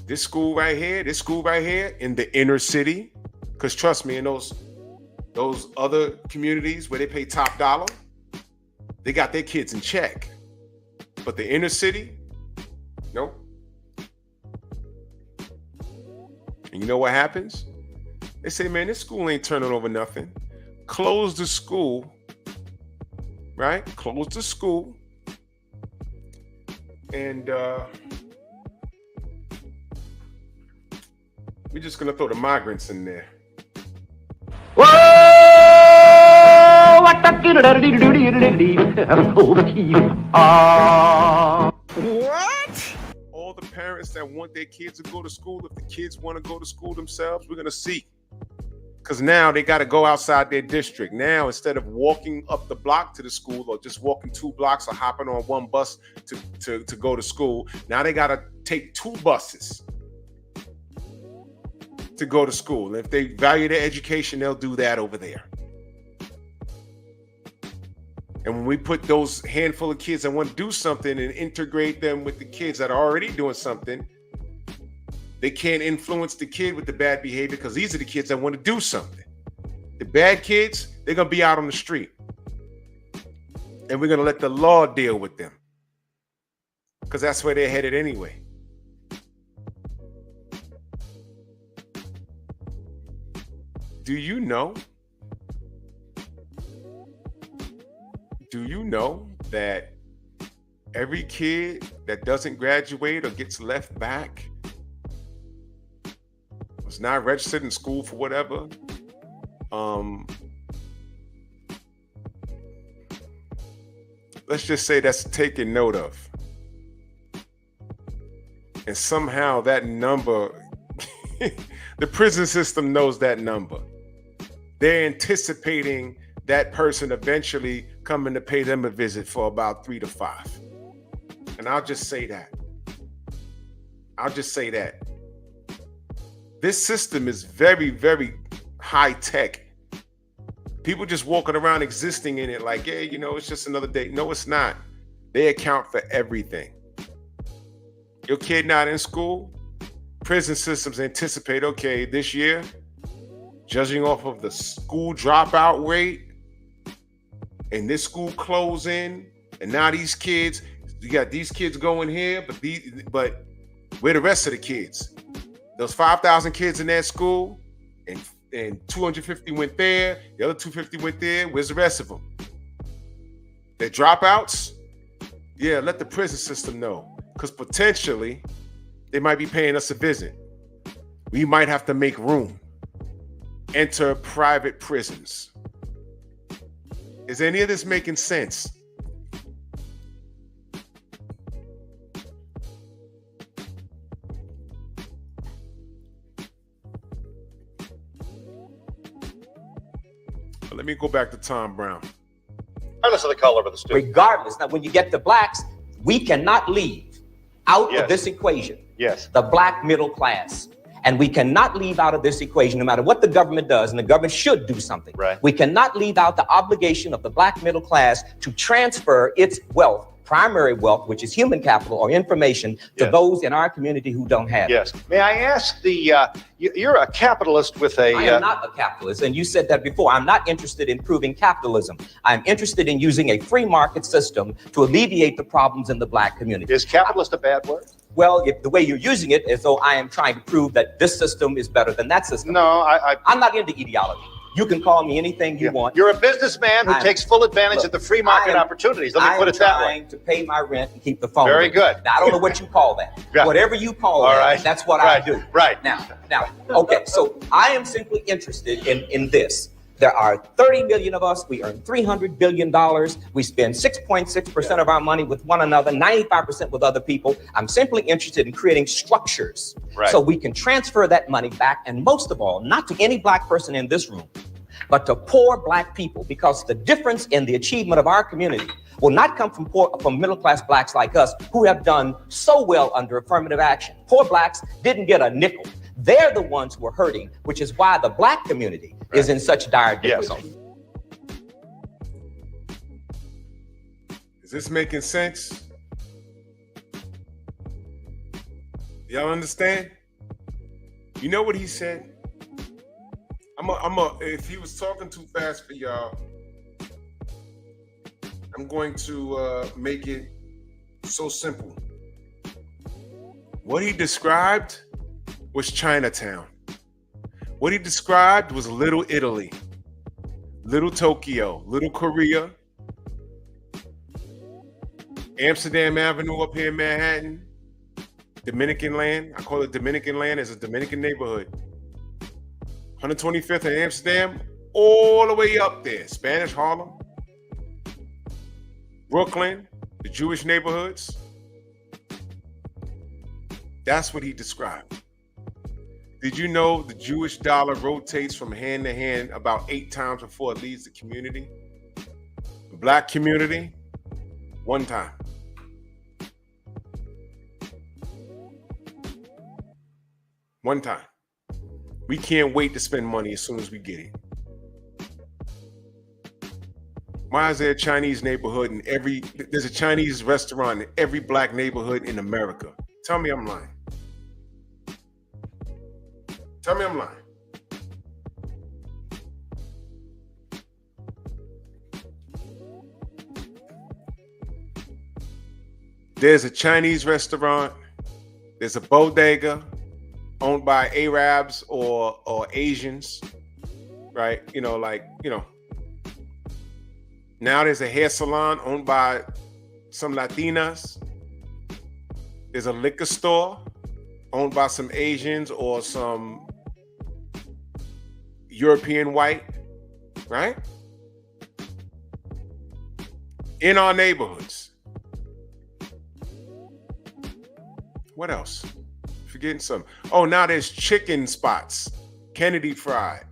this school right here in the inner city, because trust me, in those other communities where they pay top dollar, they got their kids in check. But the inner city, nope. And you know what happens? They say, man, this school ain't turning over nothing. Close the school, right? Close the school. And we're just going to throw the migrants in there. Whoa! What? All the parents that want their kids to go to school, if the kids want to go to school themselves, we're going to see. Because now they got to go outside their district. Now, instead of walking up the block to the school or just walking 2 blocks or hopping on one bus to go to school, now they got to take 2 buses to go to school. And if they value their education, they'll do that over there. And when we put those handful of kids that want to do something and integrate them with the kids that are already doing something, they can't influence the kid with the bad behavior because these are the kids that want to do something. The bad kids, they're going to be out on the street. And we're going to let the law deal with them because that's where they're headed anyway. Do you know that every kid that doesn't graduate or gets left back, was not registered in school for whatever, let's just say that's taken note of. And somehow that number, the prison system knows that number. They're anticipating that person eventually coming to pay them a visit for about 3 to 5. And I'll just say that. This system is very, very high tech. People just walking around existing in it like, hey, it's just another day. No, it's not. They account for everything. Your kid not in school, prison systems anticipate, okay, this year, judging off of the school dropout rate and this school closing, and now these kids, you got these kids going here, but where the rest of the kids? Those 5,000 kids in that school, and 250 went there, the other 250 went there, where's the rest of them? They're dropouts? Yeah, let the prison system know, because potentially they might be paying us a visit. We might have to make room. Enter private prisons. Is any of this making sense? Let me go back to Tom Brown. Regardless of the color of the student. Regardless. Now, when you get to blacks, we cannot leave out of this equation. Yes. The black middle class. And we cannot leave out of this equation, no matter what the government does, and the government should do something. Right. We cannot leave out the obligation of the black middle class to transfer its wealth, primary wealth, which is human capital or information, to those in our community who don't have it. Yes. May I ask you're a capitalist with a... I am not a capitalist, and you said that before. I'm not interested in proving capitalism. I'm interested in using a free market system to alleviate the problems in the black community. Is capitalist a bad word? Well, if the way you're using it is though I am trying to prove that this system is better than that system. No, I'm not into ideology. You can call me anything you want. You're a businessman who takes full advantage of the free market opportunities. Let me put it that way. I'm trying to pay my rent and keep the phone. Very good. Now, I don't know what you call that. Yeah. Whatever you call All that, right. that's what Right. I do. Right. Now, okay, so I am simply interested in this, There are 30 million of us. We earn $300 billion. We spend 6.6% of our money with one another, 95% with other people. I'm simply interested in creating structures so we can transfer that money back. And most of all, not to any black person in this room, but to poor black people, because the difference in the achievement of our community will not come from middle-class blacks like us who have done so well under affirmative action. Poor blacks didn't get a nickel. They're the ones who are hurting, which is why the black community is in such dire difficulty. Is this making sense? Y'all understand? You know what he said? If he was talking too fast for y'all, I'm going to make it so simple. What he described was Chinatown. What he described was Little Italy, Little Tokyo, Little Korea, Amsterdam Avenue up here in Manhattan, Dominican land. I call it Dominican land. It's a Dominican neighborhood. 125th in Amsterdam, all the way up there. Spanish Harlem, Brooklyn, the Jewish neighborhoods. That's what he described. Did you know the Jewish dollar rotates from hand to hand about 8 times before it leaves the community? The black community, 1 time. One time. We can't wait to spend money as soon as we get it. Why is there a Chinese neighborhood in there's a Chinese restaurant in every black neighborhood in America? Tell me I'm lying. Tell me I'm lying. There's a Chinese restaurant. There's a bodega owned by Arabs or Asians, right? Now there's a hair salon owned by some Latinas. There's a liquor store owned by some Asians or some European white, right? In our neighborhoods. What else? Forgetting some. Oh, now there's chicken spots. Kennedy Fried,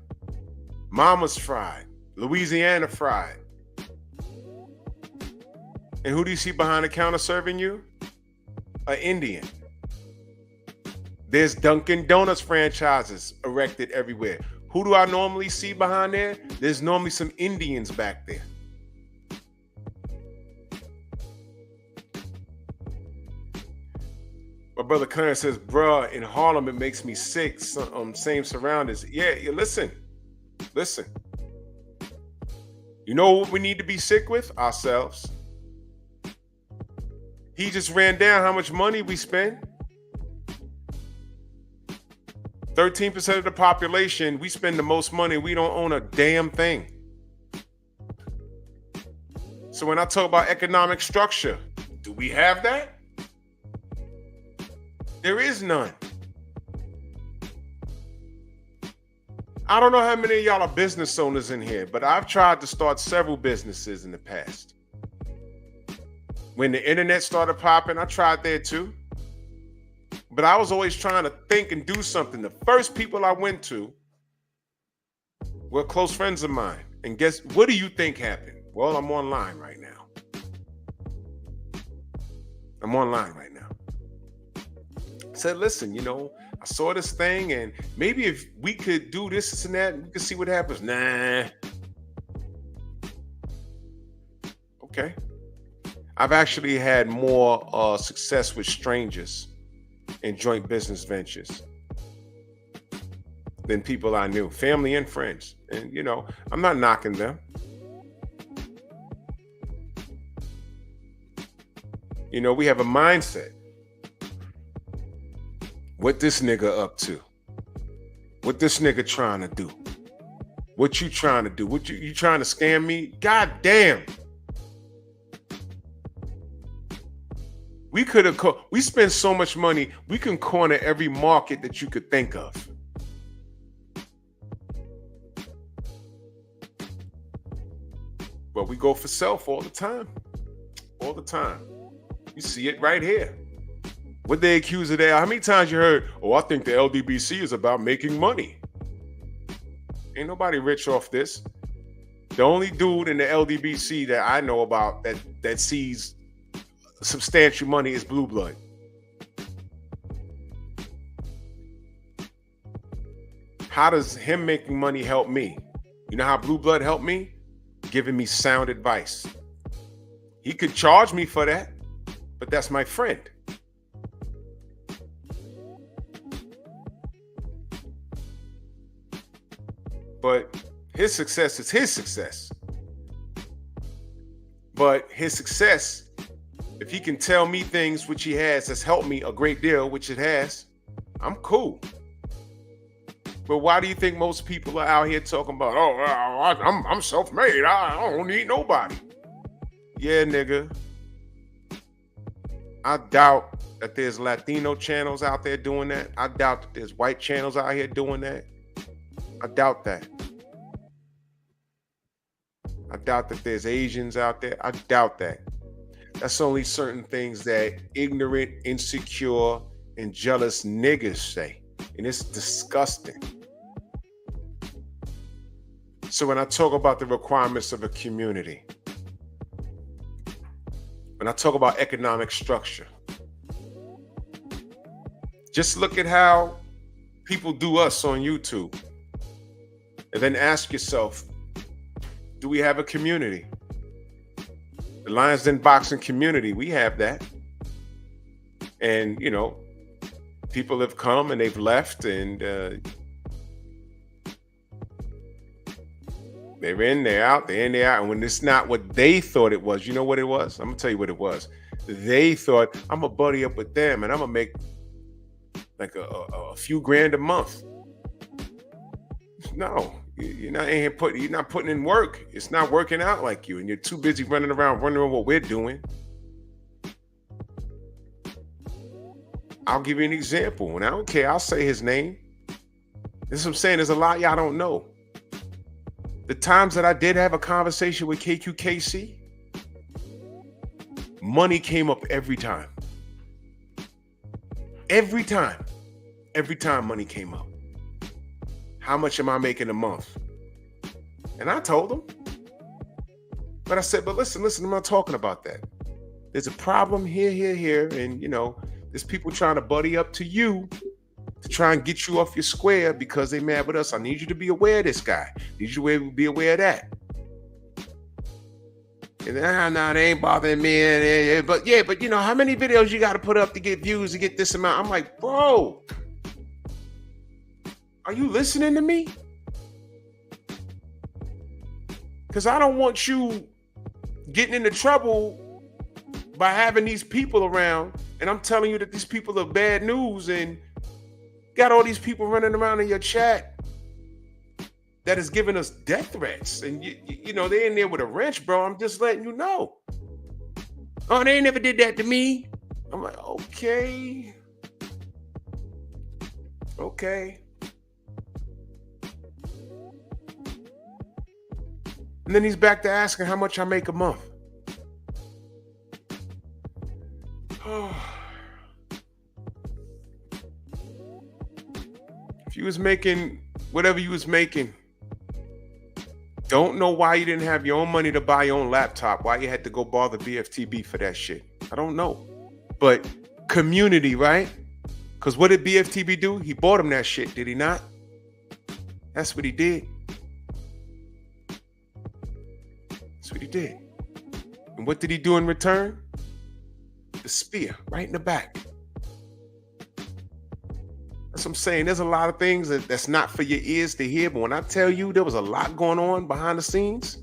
Mama's Fried, Louisiana Fried. And who do you see behind the counter serving you? An Indian. There's Dunkin' Donuts franchises erected everywhere. Who do I normally see behind there? There's normally some Indians back there. My brother Clarence says, bruh, in Harlem, it makes me sick. Same surroundings. Yeah, listen. You know what we need to be sick with? Ourselves. He just ran down how much money we spend. 13% of the population, we spend the most money. We don't own a damn thing. So when I talk about economic structure, do we have that? There is none. I don't know how many of y'all are business owners in here, but I've tried to start several businesses in the past. When the internet started popping, I tried there too. But I was always trying to think and do something. The first people I went to were close friends of mine. And guess, what do you think happened? Well, I'm online right now. I said, listen, I saw this thing and maybe if we could do this and that, we could see what happens. Nah. Okay. I've actually had more success with strangers in joint business ventures than people I knew, family and friends. And, I'm not knocking them. We have a mindset. What this nigga up to? What this nigga trying to do? What you trying to do? What you trying to scam me? God damn. We spend so much money, we can corner every market that you could think of. But we go for self all the time. All the time. You see it right here. What they accuse of there? How many times you heard, oh, I think the LDBC is about making money? Ain't nobody rich off this. The only dude in the LDBC that I know about that sees substantial money is Blue Blood. How does him making money help me? You know how Blue Blood helped me? Giving me sound advice. He could charge me for that, but that's my friend. But his success is his success. But his success, if he can tell me things which he has that's helped me a great deal, which it has, I'm cool. But why do you think most people are out here talking about, oh, I'm self-made, I don't need nobody? Yeah, nigga. I doubt that there's Latino channels out there doing that. I doubt that there's white channels out here doing that. I doubt that. I doubt that there's Asians out there. I doubt that. That's only certain things that ignorant, insecure, and jealous niggas say. And it's disgusting. So when I talk about the requirements of a community, when I talk about economic structure, just look at how people do us on YouTube. And then ask yourself, do we have a community? The Lions Den Boxing community, we have that. And, you know, people have come and they've left, and they're in, they're out, they're in, they're out. And when it's not what they thought it was, you know what it was? I'm going to tell you what it was. They thought, I'm going to buddy up with them and I'm going to make like a few grand a month. No, you're not putting in work. It's not working out like you, and you're too busy running around wondering what we're doing. I'll give you an example, and I don't care. I'll say his name. This is what I'm saying. There's a lot y'all don't know. The times that I did have a conversation with KQKC, money came up every time. Every time money came up. How much am I making a month? And I told him. But I said, but listen, I'm not talking about that. There's a problem here. And, you know, there's people trying to buddy up to you to try and get you off your square because they mad with us. I need you to be aware of this guy. I need you to be aware of that. And nah, they ain't bothering me. But you know, how many videos you got to put up to get views to get this amount? I'm like, bro, are you listening to me? Because I don't want you getting into trouble by having these people around, and I'm telling you that these people are bad news, and got all these people running around in your chat that is giving us death threats, and you know they in there with a wrench, bro. I'm just letting you know. Oh, they never did that to me. I'm like, okay. And then he's back to asking how much I make a month. If you was making whatever you was making, don't know why you didn't have your own money to buy your own laptop, why you had to go bother BFTB for that shit. I don't know. But community, right? Because what did BFTB do? He bought him that shit, did he not? That's what he did. That's what he did. And what did he do in return? The spear right in the back. That's what I'm saying. There's a lot of things that's not for your ears to hear. But when I tell you there was a lot going on behind the scenes,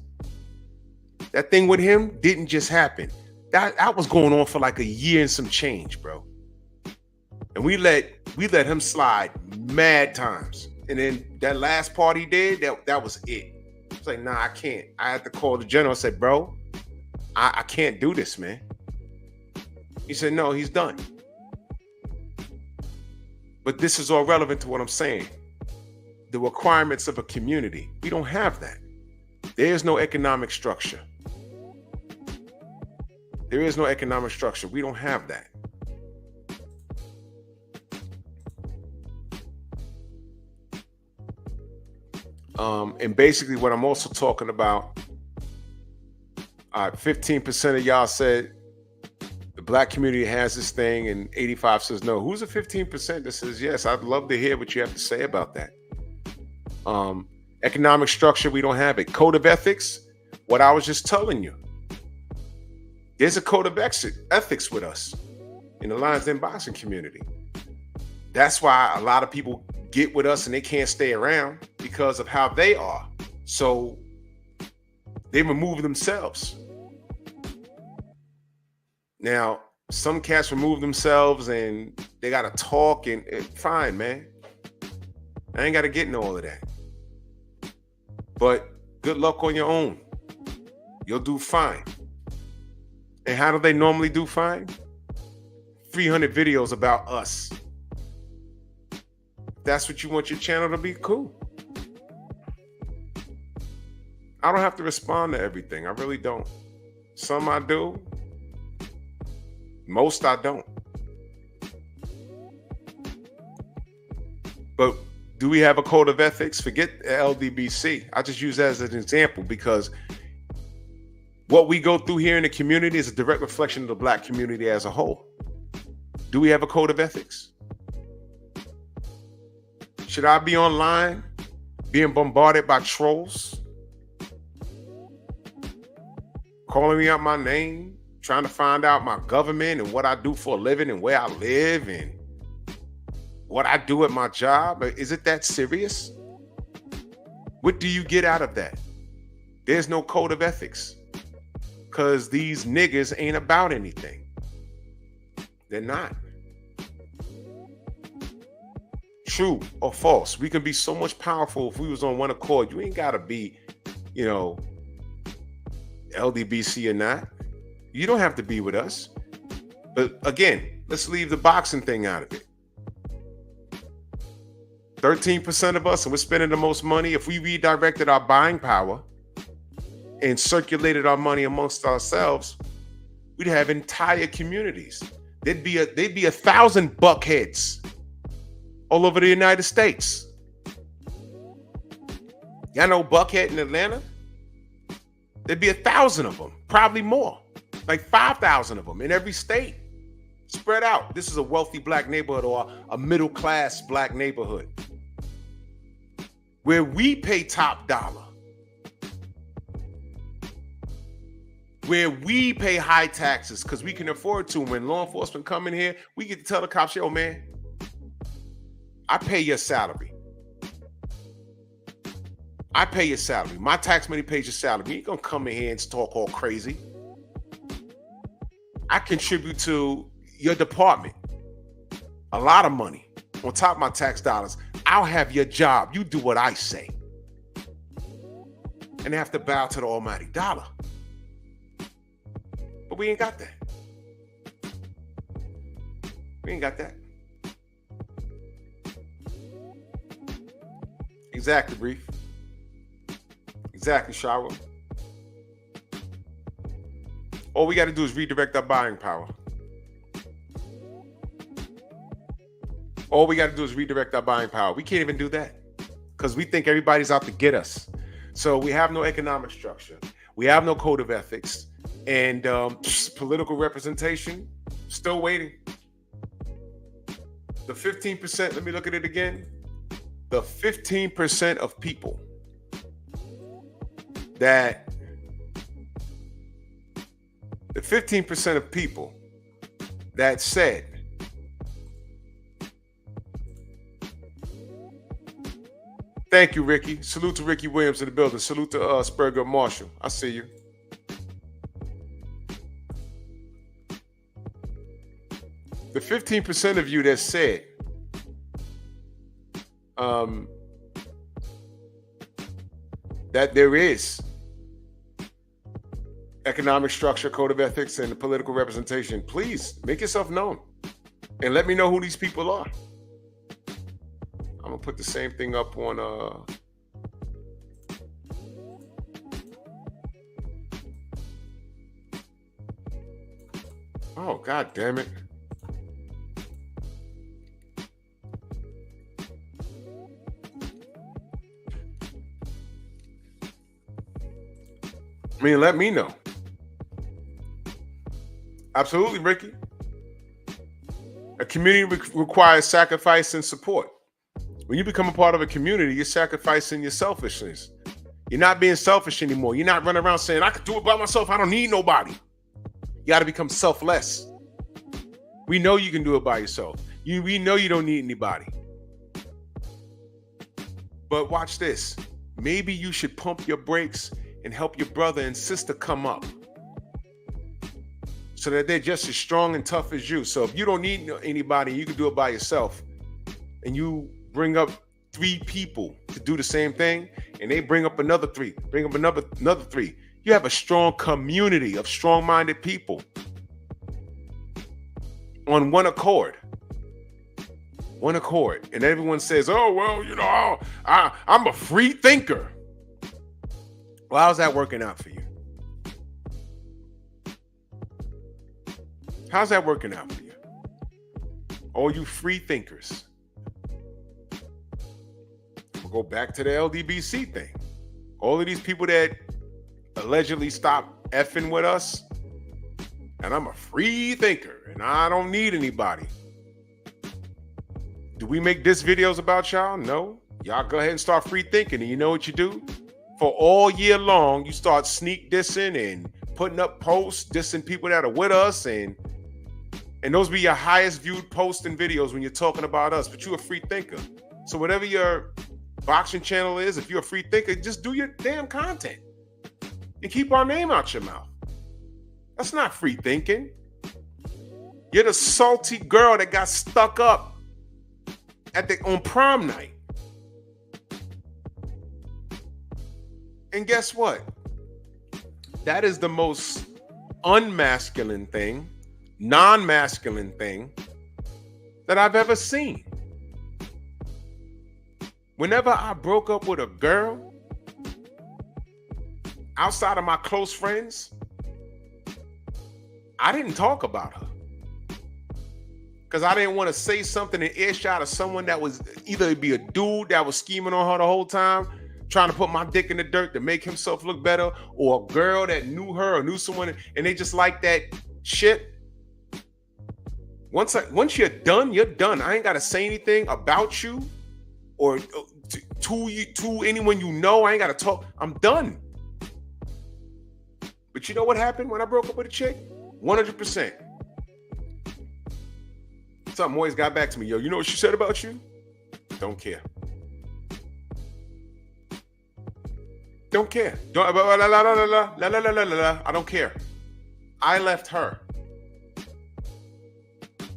that thing with him didn't just happen. That was going on for like a year and some change, bro. And we let him slide mad times. And then that last part he did, that was it. It's like, nah, I can't. I had to call the general and say, bro, I can't do this, man. He said, no, he's done. But this is all relevant to what I'm saying. The requirements of a community. We don't have that. There's no economic structure. There is no economic structure. We don't have that. And basically what I'm also talking about, 15% of y'all said the black community has this thing and 85 says no. Who's the 15% that says yes? I'd love to hear what you have to say about that. Economic structure, we don't have it. Code of ethics, what I was just telling you. There's a code of ethics with us in the Lions Den boxing community. That's why a lot of people get with us and they can't stay around because of how they are. So they remove themselves. Now, some cats remove themselves and they got to talk and fine, man. I ain't got to get into all of that. But good luck on your own. You'll do fine. And how do they normally do fine? 300 videos about us. That's what you want your channel to be, cool. I don't have to respond to everything. I really don't. Some I do. Most I don't. But do we have a code of ethics? Forget LDBC. I just use that as an example because what we go through here in the community is a direct reflection of the black community as a whole. Do we have a code of ethics? Should I be online being bombarded by trolls? Calling me out my name, trying to find out my government and what I do for a living and where I live and what I do at my job? Is it that serious? What do you get out of that? There's no code of ethics because these niggas ain't about anything. They're not. True or false? We can be so much powerful if we was on one accord. You ain't gotta be, LDBC or not. You don't have to be with us. But again, let's leave the boxing thing out of it. 13% of us, and we're spending the most money. If we redirected our buying power and circulated our money amongst ourselves, we'd have entire communities. They'd be 1,000 buckheads all over the United States. Y'all know Buckhead in Atlanta? There'd be 1,000 of them, probably more, like 5,000 of them in every state, spread out. This is a wealthy black neighborhood or a middle-class black neighborhood where we pay top dollar, where we pay high taxes because we can afford to. When law enforcement come in here, we get to tell the cops, yo, man, I pay your salary. I pay your salary. My tax money pays your salary. You ain't gonna come in here and talk all crazy. I contribute to your department a lot of money on top of my tax dollars. I'll have your job. You do what I say. And they have to bow to the almighty dollar. But we ain't got that. We ain't got that. Exactly, Brief. Exactly, Shara. All we got to do is redirect our buying power. All we got to do is redirect our buying power. We can't even do that because we think everybody's out to get us. So we have no economic structure. We have no code of ethics. And political representation, still waiting. The 15%, let me look at it again. The 15% of people that said thank you, Ricky. Salute to Ricky Williams in the building. Salute to Spurger Marshall. I see you. The 15% of you that said that there is economic structure, code of ethics, and political representation, please make yourself known and let me know who these people are. I'm gonna put the same thing up on Oh, God damn it. I mean, let me know. Absolutely, Ricky. A community requires sacrifice and support. When you become a part of a community, you're sacrificing your selfishness. You're not being selfish anymore. You're not running around saying, I can do it by myself. I don't need nobody. You got to become selfless. We know you can do it by yourself. We know you don't need anybody. But watch this. Maybe you should pump your brakes and help your brother and sister come up so that they're just as strong and tough as you. So if you don't need anybody, you can do it by yourself, and you bring up 3 people to do the same thing, and they bring up another 3, bring up another 3. You have a strong community of strong-minded people on one accord. One accord. And everyone says, oh, well, you know, I'm a free thinker. Well, how's that working out for you? How's that working out for you? All you free thinkers. We'll go back to the LDBC thing. All of these people that allegedly stopped effing with us, and I'm a free thinker, and I don't need anybody. Do we make diss videos about y'all? No. Y'all go ahead and start free thinking, and you know what you do? For all year long, you start sneak dissing and putting up posts, dissing people that are with us, and those be your highest viewed posts and videos when you're talking about us, but you're a free thinker. So whatever your boxing channel is, if you're a free thinker, just do your damn content and keep our name out your mouth. That's not free thinking. You're the salty girl that got stuck up on prom night. And guess what? That is the most unmasculine thing, non-masculine thing that I've ever seen. Whenever I broke up with a girl, outside of my close friends, I didn't talk about her. Because I didn't want to say something in earshot of someone that was either be a dude that was scheming on her the whole time, trying to put my dick in the dirt to make himself look better, or a girl that knew her or knew someone and they just like that shit. Once you're done, you're done. I ain't got to say anything about you or to anyone you know. I ain't got to talk. I'm done. But you know what happened when I broke up with a chick? 100%. Something always got back to me. Yo, you know what she said about you? Don't care. Don't care. I don't care. I left her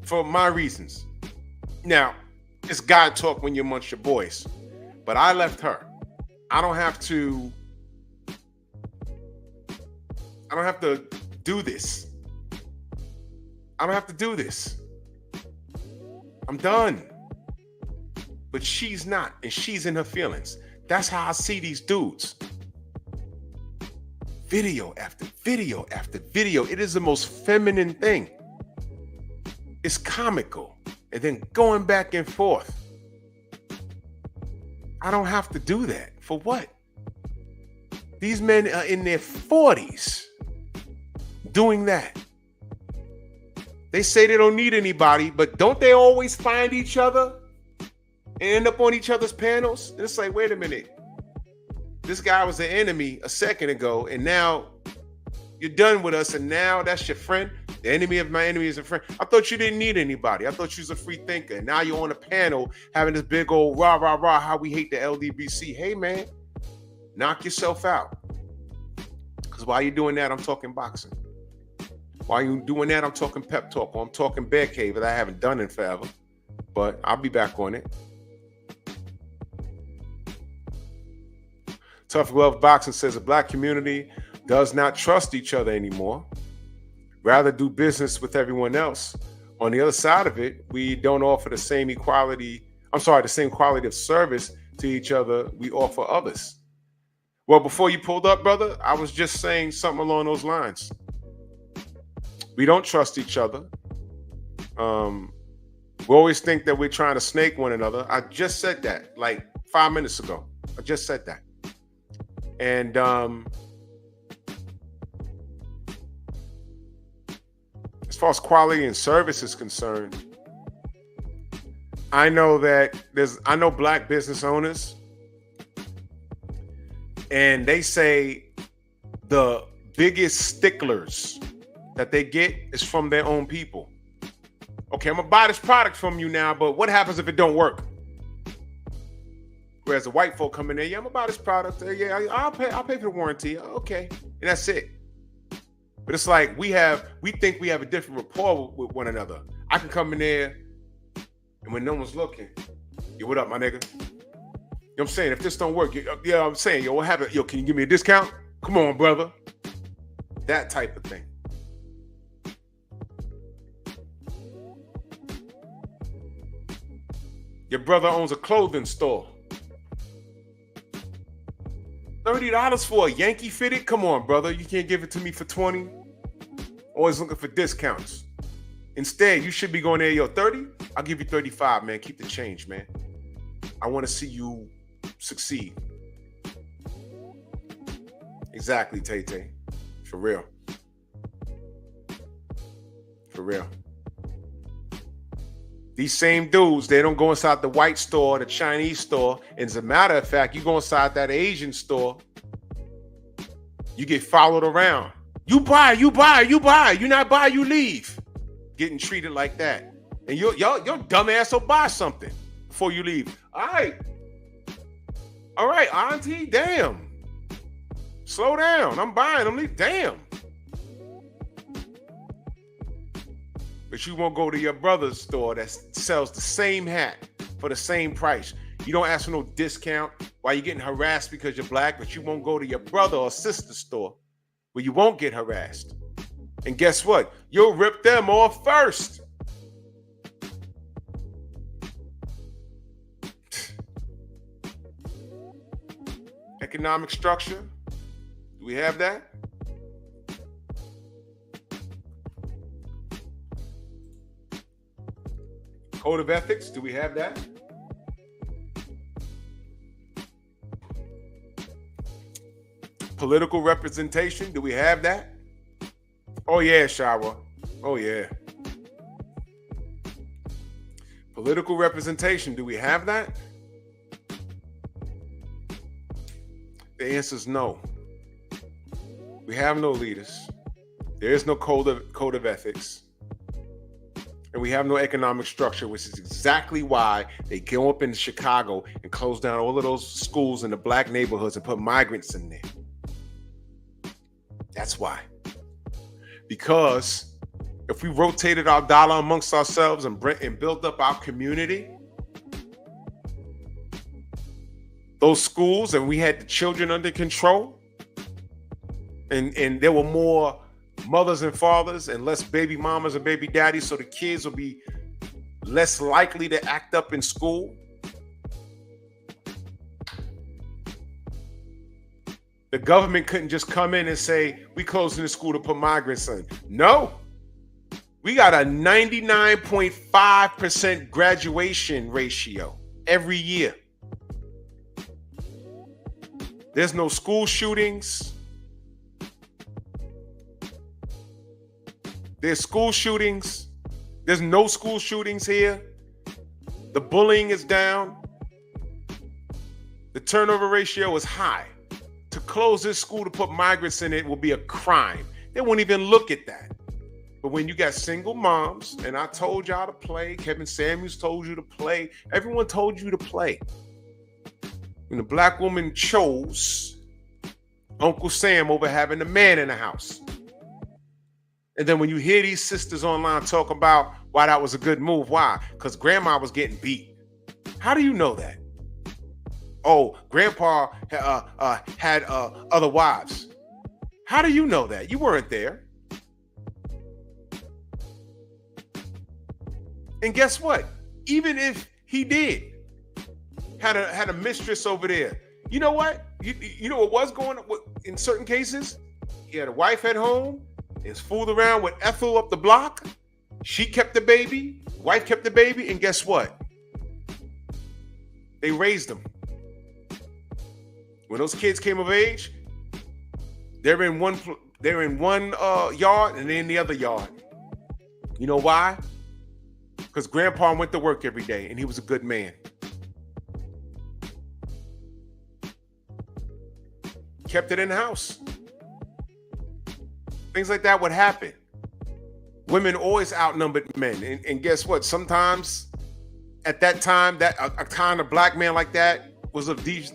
for my reasons. Now, it's God talk when you're amongst your boys, but I left her. I don't have to do this. I don't have to do this. I'm done. But she's not, and she's in her feelings. That's how I see these dudes. Video after video after video. It is the most feminine thing. It's comical. And then going back and forth. I don't have to do that. For what? These men are in their 40s doing that. They say they don't need anybody, but don't they always find each other and end up on each other's panels? And it's like, wait a minute. This guy was an enemy a second ago, and now you're done with us, and now that's your friend. The enemy of my enemy is a friend. I thought you didn't need anybody. I thought you was a free thinker. And now you're on a panel having this big old rah, rah, rah, how we hate the LDBC. Hey, man, knock yourself out. Because while you're doing that, I'm talking boxing. While you're doing that, I'm talking pep talk, or I'm talking bear cave that I haven't done in forever. But I'll be back on it. Tough Glove Boxing says the black community does not trust each other anymore. Rather do business with everyone else. On the other side of it, we don't offer the same quality of service to each other we offer others. Well, before you pulled up, brother, I was just saying something along those lines. We don't trust each other. We always think that we're trying to snake one another. I just said that like 5 minutes ago. I just said that. And as far as quality and service is concerned, I know black business owners, and they say the biggest sticklers that they get is from their own people. Okay, I'm gonna buy this product from you now, but what happens if it don't work? Whereas the white folk come in there, yeah, I'm gonna buy this product. Yeah, I'll pay for the warranty. Okay, and that's it. But it's like we think we have a different rapport with one another. I can come in there, and when no one's looking, yo, what up, my nigga? You know what I'm saying? If this don't work, yeah, I'm saying, yo, what happened? Yo, can you give me a discount? Come on, brother. That type of thing. Your brother owns a clothing store. $30 for a Yankee fitted? Come on, brother. You can't give it to me for $20? Always looking for discounts. Instead, you should be going there, yo, 30? I'll give you 35, man. Keep the change, man. I want to see you succeed. Exactly, Tay-Tay. For real. For real. These same dudes, they don't go inside the white store, the Chinese store. And as a matter of fact, you go inside that Asian store, you get followed around. You buy, you buy, you buy. You not buy, you leave. Getting treated like that. And your dumb ass will buy something before you leave. All right, auntie, damn. Slow down. I'm buying, I'm leaving. Damn. But you won't go to your brother's store that sells the same hat for the same price. You don't ask for no discount while you're getting harassed because you're black, but you won't go to your brother or sister's store where you won't get harassed. And guess what? You'll rip them off first. Economic structure. Do we have that? Code of ethics, do we have that? Political representation, do we have that? Oh yeah, Shawa. Oh yeah. Political representation, do we have that? The answer is no. We have no leaders. There is no code of ethics. And we have no economic structure, which is exactly why they go up in Chicago and close down all of those schools in the black neighborhoods and put migrants in there. That's why. Because if we rotated our dollar amongst ourselves and built up our community, those schools, and we had the children under control, and there were more mothers and fathers and less baby mamas and baby daddies, so the kids will be less likely to act up in school. The government couldn't just come in and say, we closing the school to put migrants in. No. We got a 99.5% graduation ratio every year. There's no school shootings. There's school shootings. There's no school shootings here. The bullying is down. The turnover ratio is high. To close this school to put migrants in it will be a crime. They won't even look at that. But when you got single moms, and I told y'all to play, Kevin Samuels told you to play, everyone told you to play. When the black woman chose Uncle Sam over having a man in the house. And then when you hear these sisters online talk about why that was a good move, why? Because grandma was getting beat. How do you know that? Oh, grandpa had other wives. How do you know that? You weren't there. And guess what? Even if he did, had a mistress over there, you know what? You know what was going on in certain cases? He had a wife at home, and fooled around with Ethel up the block. She kept the baby, wife kept the baby, and guess what? They raised them. When those kids came of age, they're in one yard and they're in the other yard. You know why? Because grandpa went to work every day and he was a good man. Kept it in the house. Things like that would happen. Women always outnumbered men. And guess what? Sometimes at that time, that a kind of black man like that was of these,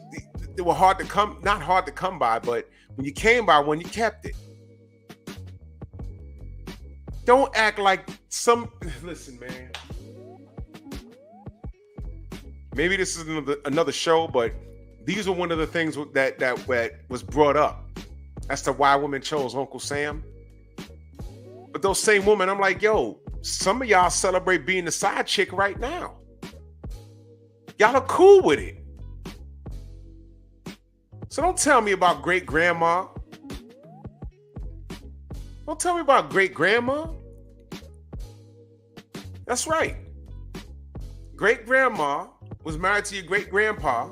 they were hard to come, not hard to come by, but when you came by one, you kept it. Don't act like listen, man. Maybe this is another show, but these are one of the things that was brought up as to why women chose Uncle Sam. But those same women, I'm like, yo, some of y'all celebrate being the side chick right now. Y'all are cool with it. So don't tell me about great grandma. Don't tell me about great grandma. That's right. Great grandma was married to your great grandpa,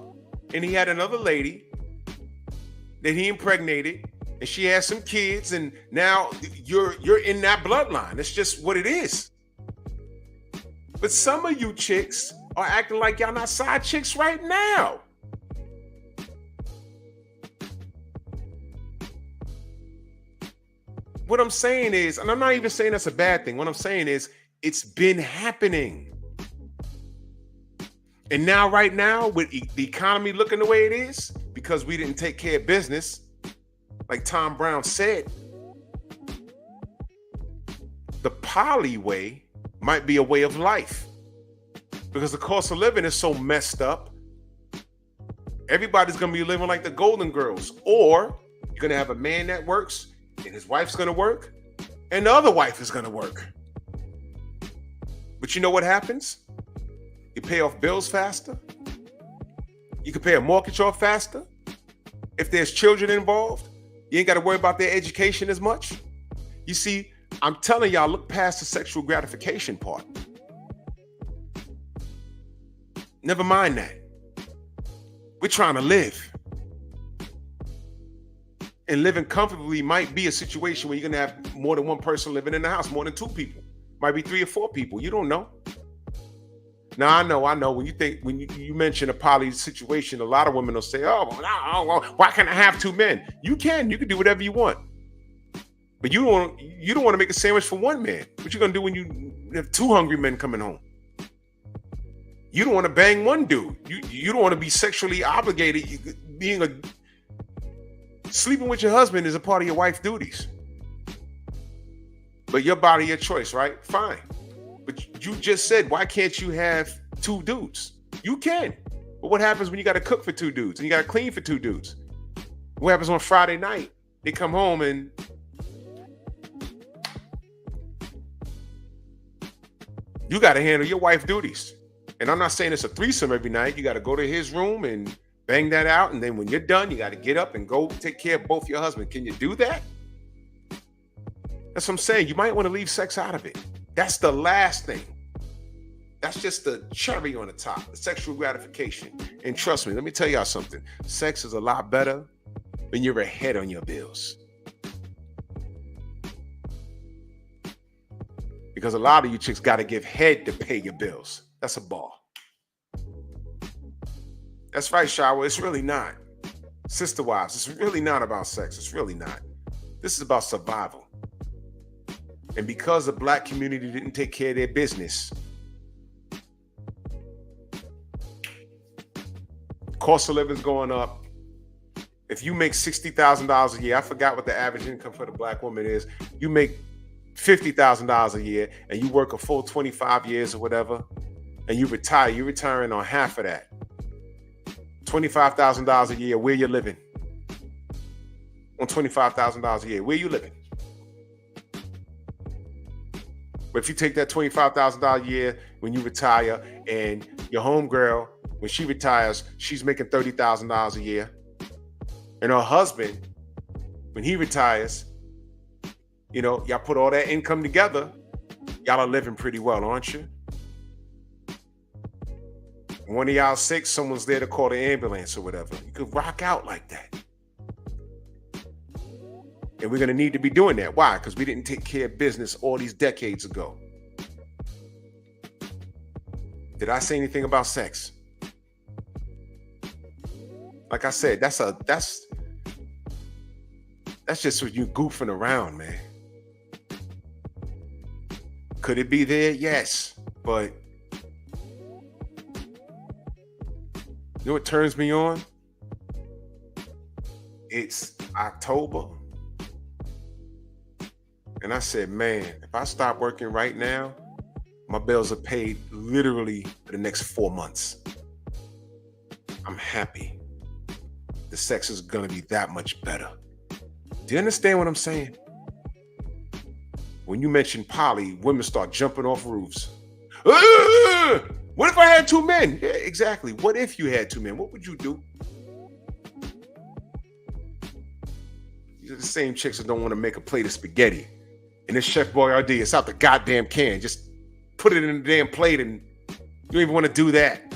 and he had another lady that he impregnated, and she had some kids, and now you're in that bloodline. That's just what it is. But some of you chicks are acting like y'all not side chicks right now. What I'm saying is, and I'm not even saying that's a bad thing. What I'm saying is, it's been happening. And now, right now, with the economy looking the way it is, because we didn't take care of business, like Tom Brown said, the poly way might be a way of life. Because the cost of living is so messed up, everybody's going to be living like the Golden Girls. Or you're going to have a man that works, and his wife's going to work, and the other wife is going to work. But you know what happens? You pay off bills faster. You can pay a mortgage off faster. If there's children involved, you ain't got to worry about their education as much. You see, I'm telling y'all, look past the sexual gratification part. Never mind that. We're trying to live. And living comfortably might be a situation where you're going to have more than one person living in the house, more than two people. Might be 3 or 4 people. You don't know. Now, I know. When you mention a poly situation, a lot of women will say, oh, why can't I have 2 men? You can do whatever you want. But you don't want to make a sandwich for one man. What you going to do when you have 2 hungry men coming home? You don't want to bang one dude. You don't want to be sexually obligated. Sleeping with your husband is a part of your wife's duties. But your body, your choice, right? Fine. But you just said, why can't you have 2 dudes? You can. But what happens when you got to cook for 2 dudes and you got to clean for 2 dudes? What happens on Friday night? They come home and you got to handle your wife's duties. And I'm not saying it's a threesome every night. You got to go to his room and bang that out. And then when you're done, you got to get up and go take care of both your husbands. Can you do that? That's what I'm saying. You might want to leave sex out of it. That's the last thing. That's just the cherry on the top, the sexual gratification. And trust me, let me tell y'all something. Sex is a lot better when you're ahead on your bills. Because a lot of you chicks got to give head to pay your bills. That's a bar. That's right, Shawa. It's really not. Sister wives, it's really not about sex. It's really not. This is about survival. And because the black community didn't take care of their business, cost of living is going up. If you make $60,000 a year, I forgot what the average income for the black woman is. You make $50,000 a year and you work a full 25 years or whatever, and you retire, you're retiring on half of that. $25,000 a year, where you living? On $25,000 a year, where you living? But if you take that $25,000 a year when you retire, and your homegirl, when she retires, she's making $30,000 a year, and her husband, when he retires, You know, y'all put all that income together, y'all are living pretty well, aren't you? When one of y'all sick, someone's there to call the ambulance or whatever. You could rock out like that. And we're going to need to be doing that. Why? Because we didn't take care of business all these decades ago. Did I say anything about sex? Like I said, that's just what you goofing around, man. Could it be there? Yes. But you know what turns me on? It's October. And I said, man, if I stop working right now, my bills are paid literally for the next 4 months. I'm happy. The sex is going to be that much better. Do you understand what I'm saying? When you mention poly, women start jumping off roofs. What if I had 2 men? Yeah, exactly. What if you had 2 men? What would you do? These are the same chicks that don't want to make a plate of spaghetti. And this Chef Boyardee, it's out the goddamn can. Just put it in the damn plate, and you don't even want to do that.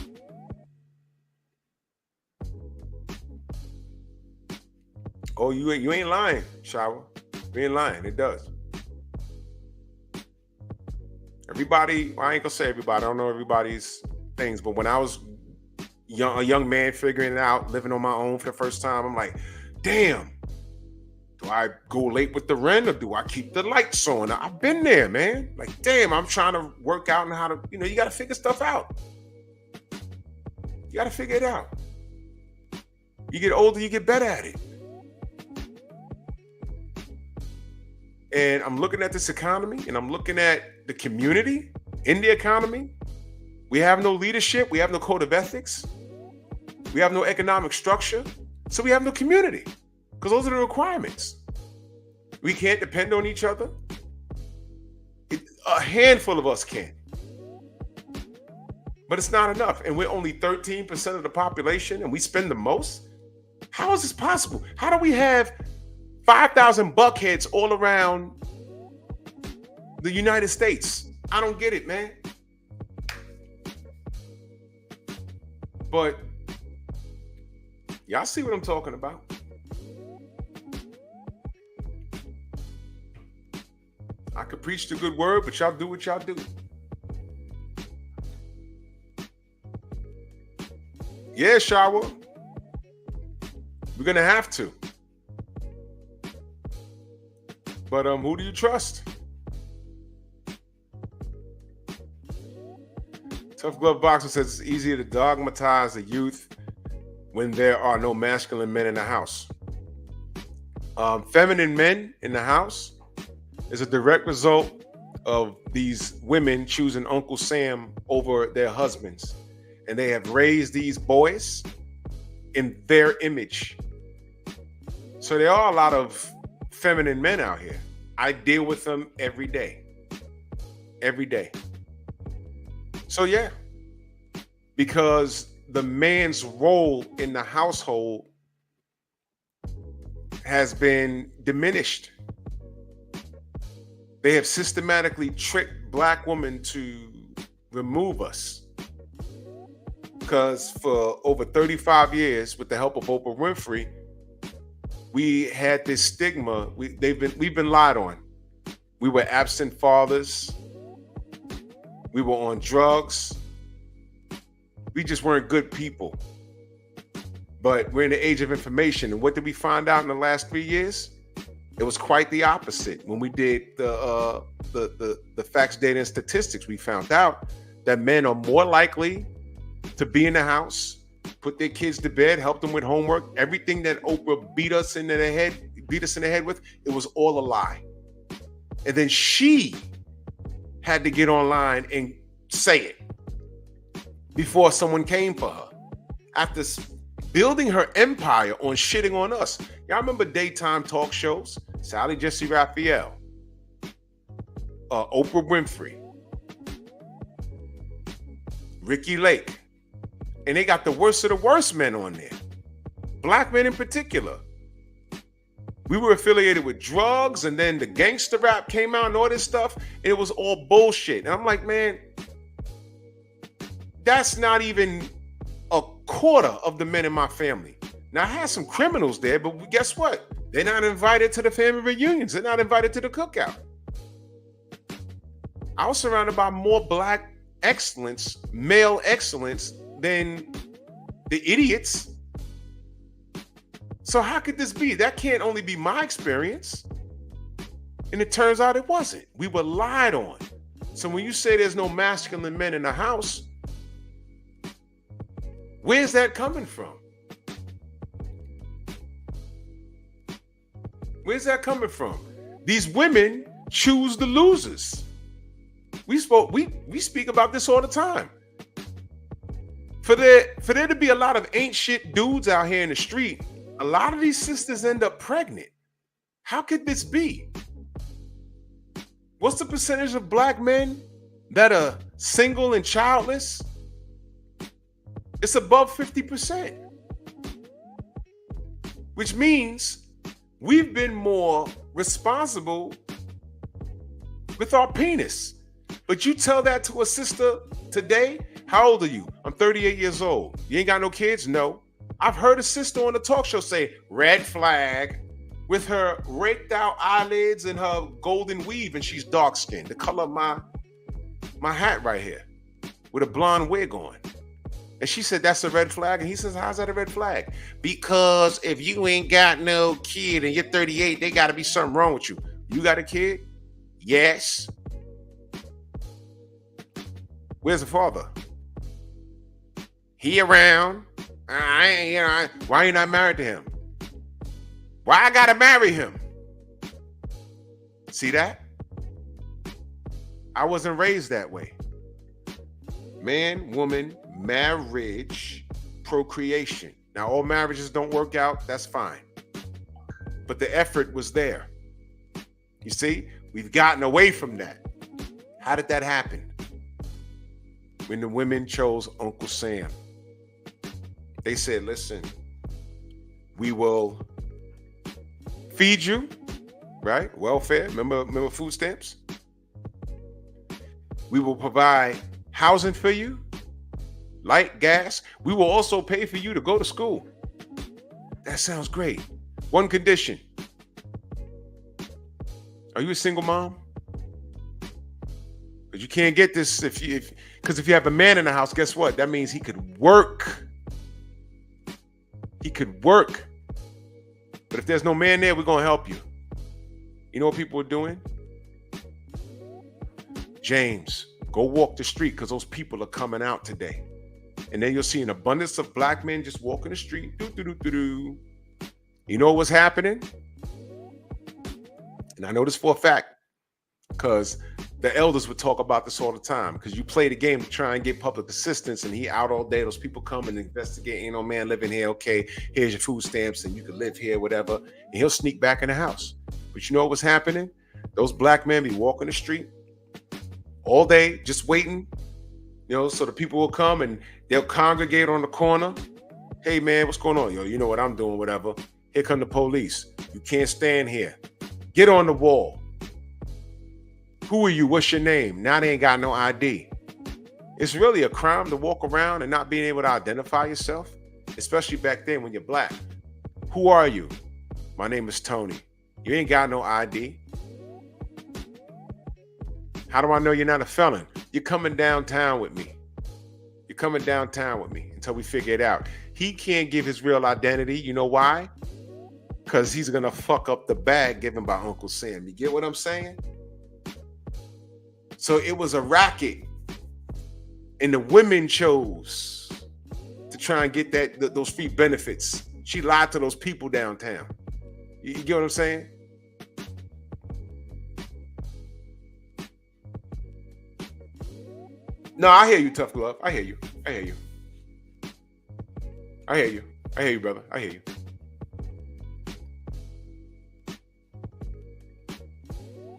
Oh, you ain't lying, Shower. You ain't lying. It does. Everybody, well, I ain't gonna say everybody. I don't know everybody's things, but when I was a young man figuring it out, living on my own for the first time, I'm like, damn. Do I go late with the rent, or do I keep the lights on? I've been there, man. Like, damn, I'm trying to work out and how to, you got to figure stuff out. You got to figure it out. You get older, you get better at it. And I'm looking at this economy, and I'm looking at the community in the economy. We have no leadership. We have no code of ethics. We have no economic structure. So we have no community. Because those are the requirements. We can't depend on each other. A handful of us can. But it's not enough. And we're only 13% of the population, and we spend the most? How is this possible? How do we have 5,000 buckheads all around the United States? I don't get it, man. But y'all see what I'm talking about. I could preach the good word, but y'all do what y'all do. Yeah, Shower. We're gonna have to. But who do you trust? Tough Glove Boxer says it's easier to dogmatize the youth when there are no masculine men in the house. Feminine men in the house is a direct result of these women choosing Uncle Sam over their husbands. And they have raised these boys in their image. So there are a lot of feminine men out here. I deal with them every day. Every day. So yeah, because the man's role in the household has been diminished. They have systematically tricked Black women to remove us. Because for over 35 years, with the help of Oprah Winfrey, we had this stigma. We've been lied on. We were absent fathers. We were on drugs. We just weren't good people. But we're in the age of information. And what did we find out in the last 3 years? It was quite the opposite. When we did the facts, data, and statistics, we found out that men are more likely to be in the house, put their kids to bed, help them with homework. Everything that Oprah beat us in the head with, it was all a lie. And then she had to get online and say it before someone came for her. After building her empire on shitting on us. Y'all remember daytime talk shows? Sally Jesse Raphael, Oprah Winfrey, Ricky Lake. And they got the worst of the worst men on there. Black men in particular. We were affiliated with drugs, and then the gangster rap came out and all this stuff. And it was all bullshit. And I'm like, man, that's not even a quarter of the men in my family. Now, I had some criminals there, but guess what? They're not invited to the family reunions. They're not invited to the cookout. I was surrounded by more black excellence, male excellence, than the idiots. So how could this be? That can't only be my experience. And it turns out it wasn't. We were lied on. So when you say there's no masculine men in the house, where's that coming from? Where's that coming from? These women choose the losers. We speak about this all the time. For there to be a lot of ain't shit dudes out here in the street, a lot of these sisters end up pregnant. How could this be? What's the percentage of black men that are single and childless? It's above 50%. Which means we've been more responsible with our penis. But you tell that to a sister today, how old are you? I'm 38 years old. You ain't got no kids? No. I've heard a sister on the talk show say, red flag, with her raked out eyelids and her golden weave, and she's dark skinned, the color of my hat right here, with a blonde wig on. And she said, that's a red flag. And he says, how's that a red flag? Because if you ain't got no kid and you're 38, there got to be something wrong with you. You got a kid? Yes. Where's the father? He around. Why are you not married to him? Why I gotta marry him? See that? I wasn't raised that way. Man, woman, marriage, procreation. Now, all marriages don't work out. That's fine. But the effort was there. You see, we've gotten away from that. How did that happen? When the women chose Uncle Sam. They said, listen, we will feed you, right? Welfare, remember food stamps? We will provide housing for you, light, gas. We will also pay for you to go to school. That sounds great. One condition. Are you a single mom? But you can't get this because if you have a man in the house, guess what? That means he could work. He could work. But if there's no man there, we're going to help you. You know what people are doing? James, go walk the street because those people are coming out today. And then you'll see an abundance of black men just walking the street. You know what's happening? And I know this for a fact because the elders would talk about this all the time, because you play the game to try and get public assistance, and he out all day. Those people come and investigate. Ain't no man living here. Okay, here's your food stamps, and you can live here, whatever. And he'll sneak back in the house. But you know what's happening? Those black men be walking the street all day, just waiting. You know, so the people will come and they'll congregate on the corner. Hey man, what's going on? Yo, you know what I'm doing? Whatever. Here come the police. You can't stand here. Get on the wall. Who are you? What's your name? Now they ain't got no ID. It's really a crime to walk around and not being able to identify yourself, especially back then when you're black. Who are you? My name is Tony. You ain't got no ID. How do I know you're not a felon? You're coming downtown with me. You're coming downtown with me until we figure it out. He can't give his real identity. You know why? Because he's going to fuck up the bag given by Uncle Sam. You get what I'm saying? So it was a racket, and the women chose to try and get those free benefits. She lied to those people downtown. You get what I'm saying? No, I hear you, Tough Glove. I hear you. I hear you. I hear you. I hear you, brother. I hear you.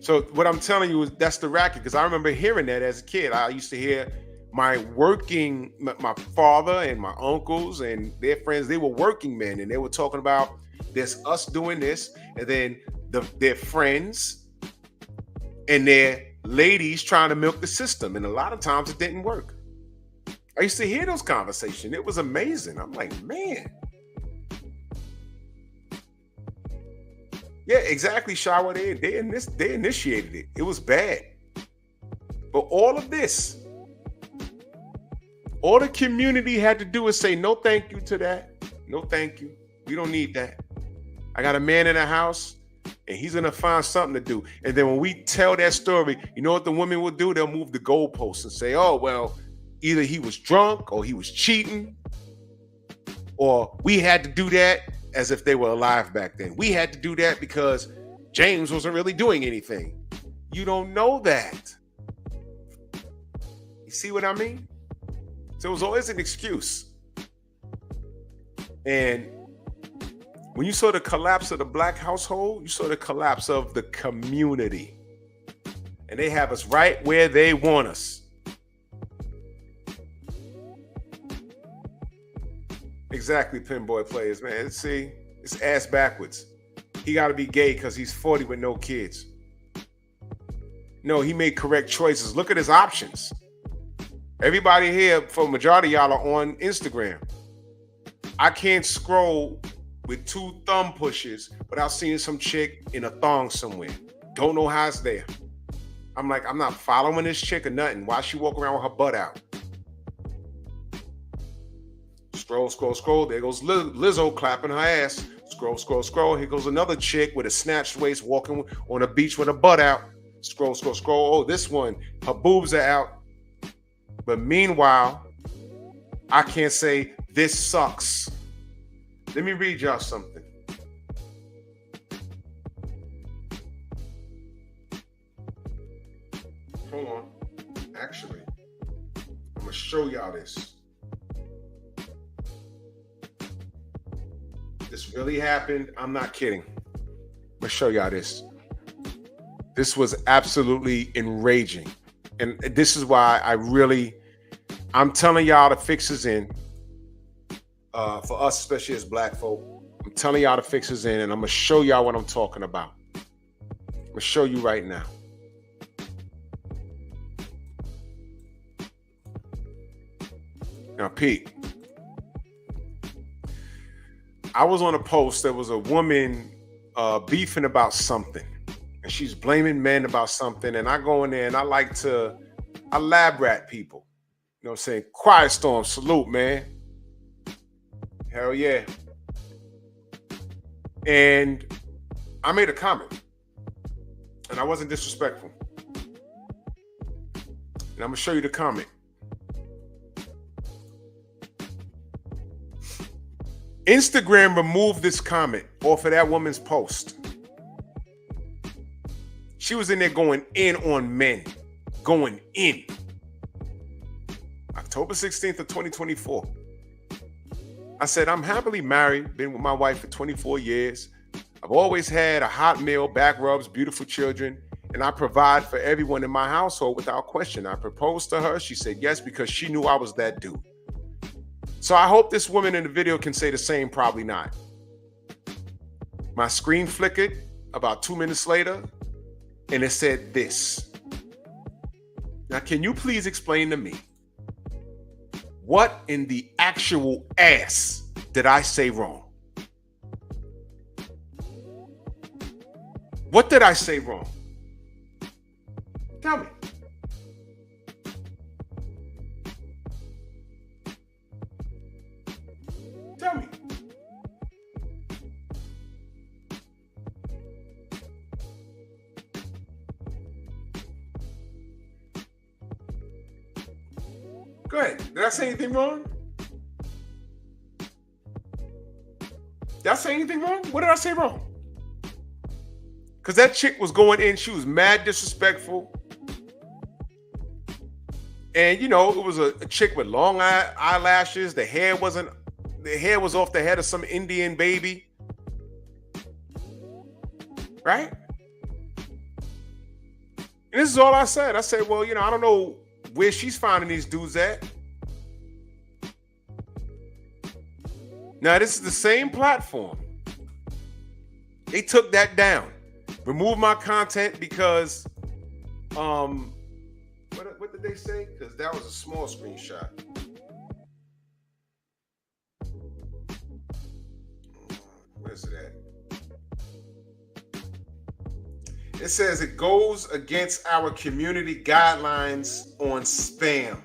So what I'm telling you is that's the racket, because I remember hearing that as a kid. I used to hear my father and my uncles and their friends, they were working men, and they were talking about there's us doing this, and then their friends and their ladies trying to milk the system. And a lot of times it didn't work. I used to hear those conversations. It was amazing. I'm like, man. Yeah, exactly, Shawa. They initiated it. It was bad. But all of this, all the community had to do is say no thank you to that. No thank you. We don't need that. I got a man in the house, and he's going to find something to do. And then when we tell that story, you know what the women will do? They'll move the goalposts and say, oh, well, either he was drunk or he was cheating, or we had to do that, as if they were alive back then. We had to do that because James wasn't really doing anything. You don't know that. You see what I mean? So it was always an excuse. And when you saw the collapse of the black household, you saw the collapse of the community. And they have us right where they want us. Exactly, pinboy players, man. See, it's ass backwards. He got to be gay because he's 40 with no kids. No, he made correct choices. Look at his options. Everybody here, for majority of y'all, are on Instagram. I can't scroll with 2 thumb pushes without seeing some chick in a thong somewhere. Don't know how it's there. I'm like, I'm not following this chick or nothing. Why she walk around with her butt out? Scroll, scroll, scroll. There goes Lizzo clapping her ass. Scroll, scroll, scroll. Here goes another chick with a snatched waist walking on a beach with her butt out. Scroll, scroll, scroll. Oh, this one, her boobs are out. But meanwhile, I can't say this sucks. Let me read y'all something. Hold on. Actually, I'm going to show y'all this. This really happened. I'm not kidding. I'm gonna show y'all this. This was absolutely enraging. And this is why I'm telling y'all the fix is in. For us, especially as black folk, I'm telling y'all the fix is in, and I'm gonna show y'all what I'm talking about. I'm gonna show you right now. Now, Pete. I was on a post. There was a woman beefing about something, and she's blaming men about something. And I go in there and I lab rat people. You know what I'm saying? Quiet storm, salute, man. Hell yeah. And I made a comment, and I wasn't disrespectful. And I'm gonna show you the comment. Instagram removed this comment off of that woman's post. She was in there going in on men. Going in. October 16th of 2024. I said, I'm happily married, been with my wife for 24 years. I've always had a hot meal, back rubs, beautiful children, and I provide for everyone in my household without question. I proposed to her. She said yes because she knew I was that dude. So I hope this woman in the video can say the same, probably not. My screen flickered about 2 minutes later, and it said this. Now, can you please explain to me, what in the actual ass did I say wrong? What did I say wrong? Tell me. Tell me. Go ahead. Did I say anything wrong? Did I say anything wrong? What did I say wrong? Because that chick was going in. She was mad disrespectful. And, you know, it was a chick with long eyelashes. The hair was off the head of some Indian baby. Right? And this is all I said. I said, well, you know, I don't know where she's finding these dudes at. Now, this is the same platform. They took that down. Removed my content because, what did they say? Because that was a small screenshot. Where's it at? It says it goes against our community guidelines on spam.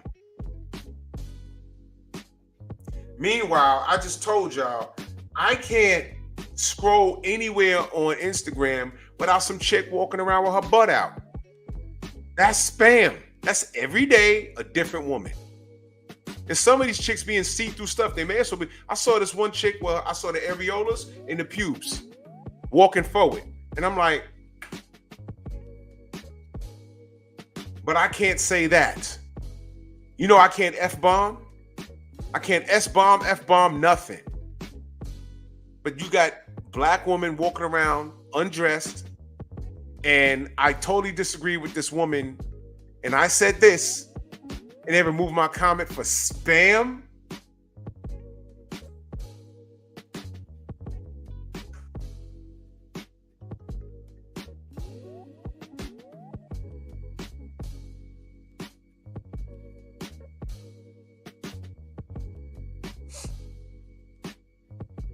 Meanwhile, I just told y'all, I can't scroll anywhere on Instagram without some chick walking around with her butt out. That's spam. That's every day a different woman. And some of these chicks being see-through stuff, they may as well be. I saw this one chick where I saw the areolas and the pubes walking forward. And I'm like, but I can't say that. You know, I can't F-bomb. I can't S-bomb, F-bomb, nothing. But you got black women walking around undressed. And I totally disagree with this woman. And I said this, and they removed my comment for spam.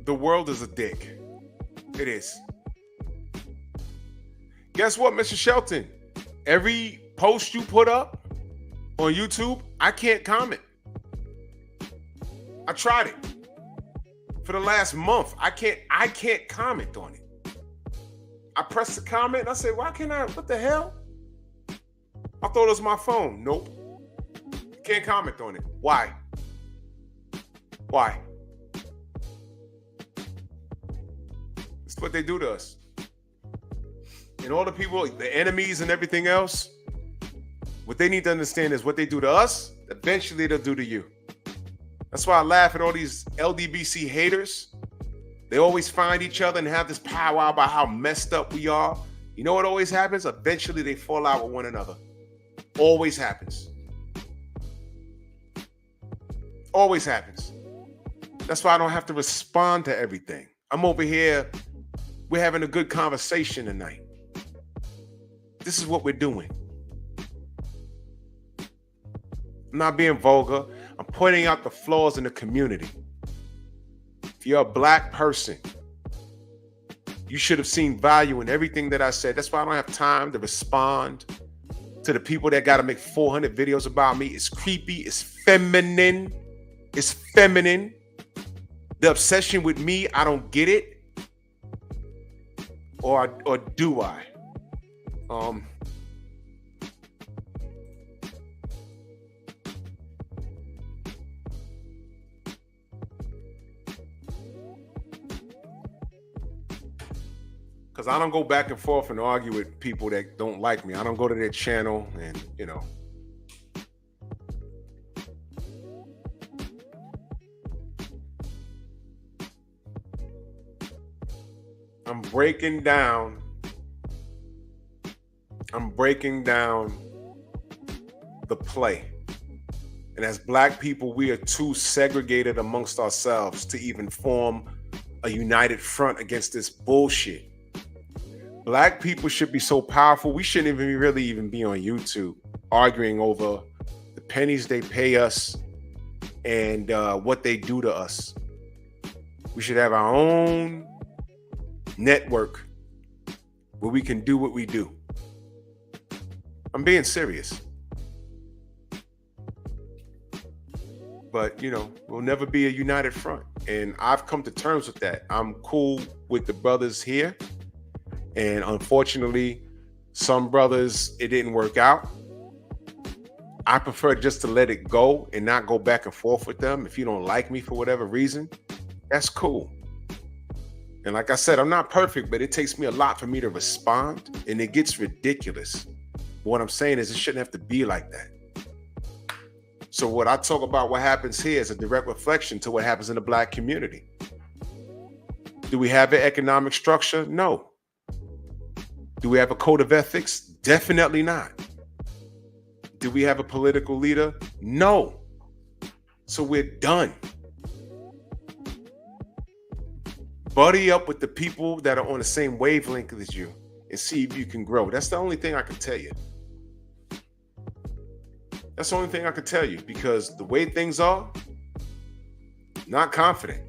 The world is a dick. It is. Guess what, Mr. Shelton? Every post you put up on YouTube, I can't comment. I tried it. For the last month, I can't comment on it. I pressed the comment and I said, why can't I? What the hell? I thought it was my phone. Nope. Can't comment on it. Why? Why? It's what they do to us. And all the people, the enemies and everything else, what they need to understand is what they do to us, eventually they'll do to you. That's why I laugh at all these LDBC haters. They always find each other and have this powwow about how messed up we are. You know what always happens? Eventually they fall out with one another. Always happens. Always happens. That's why I don't have to respond to everything. I'm over here. We're having a good conversation tonight. This is what we're doing. I'm not being vulgar. I'm pointing out the flaws in the community. If you're a black person, you should have seen value in everything that I said. That's why I don't have time to respond to the people that got to make 400 videos about me. It's creepy. It's feminine. It's feminine. The obsession with me, I don't get it. Or do I? Because I don't go back and forth and argue with people that don't like me. I don't go to their channel and, you know. I'm breaking down the play. And as black people, we are too segregated amongst ourselves to even form a united front against this bullshit. Black people should be so powerful. We shouldn't even really be on YouTube arguing over the pennies they pay us and what they do to us. We should have our own network where we can do what we do. I'm being serious. But, you know, we'll never be a united front. And I've come to terms with that. I'm cool with the brothers here. And unfortunately, some brothers, it didn't work out. I prefer just to let it go and not go back and forth with them. If you don't like me for whatever reason, that's cool. And like I said, I'm not perfect, but it takes me a lot for me to respond. And it gets ridiculous. What I'm saying is it shouldn't have to be like that. So what I talk about, what happens here is a direct reflection to what happens in the black community. Do we have an economic structure? No. Do we have a code of ethics? Definitely not. Do we have a political leader? No. So we're done. Buddy up with the people that are on the same wavelength as you and see if you can grow. That's the only thing I can tell you. That's the only thing I can tell you, because the way things are, not confident.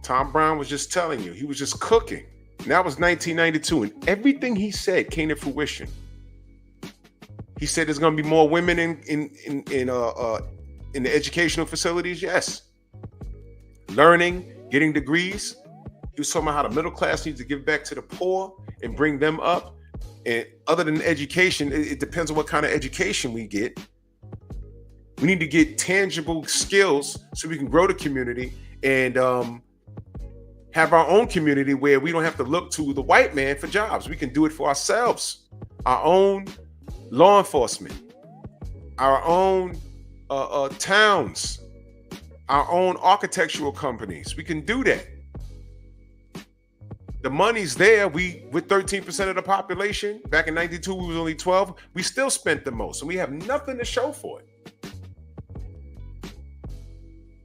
Tom Brown was just telling you, he was just cooking. And that was 1992, and everything he said came to fruition. He said there's going to be more women in the educational facilities. Yes. Learning, getting degrees. He was talking about how the middle class needs to give back to the poor and bring them up. And other than education, it depends on what kind of education we get. We need to get tangible skills so we can grow the community and have our own community where we don't have to look to the white man for jobs. We can do it for ourselves. Our own law enforcement, our own towns, our own architectural companies. We can do that. The money's there. We're 13% of the population. Back in 92, we was only 12. We still spent the most, and we have nothing to show for it.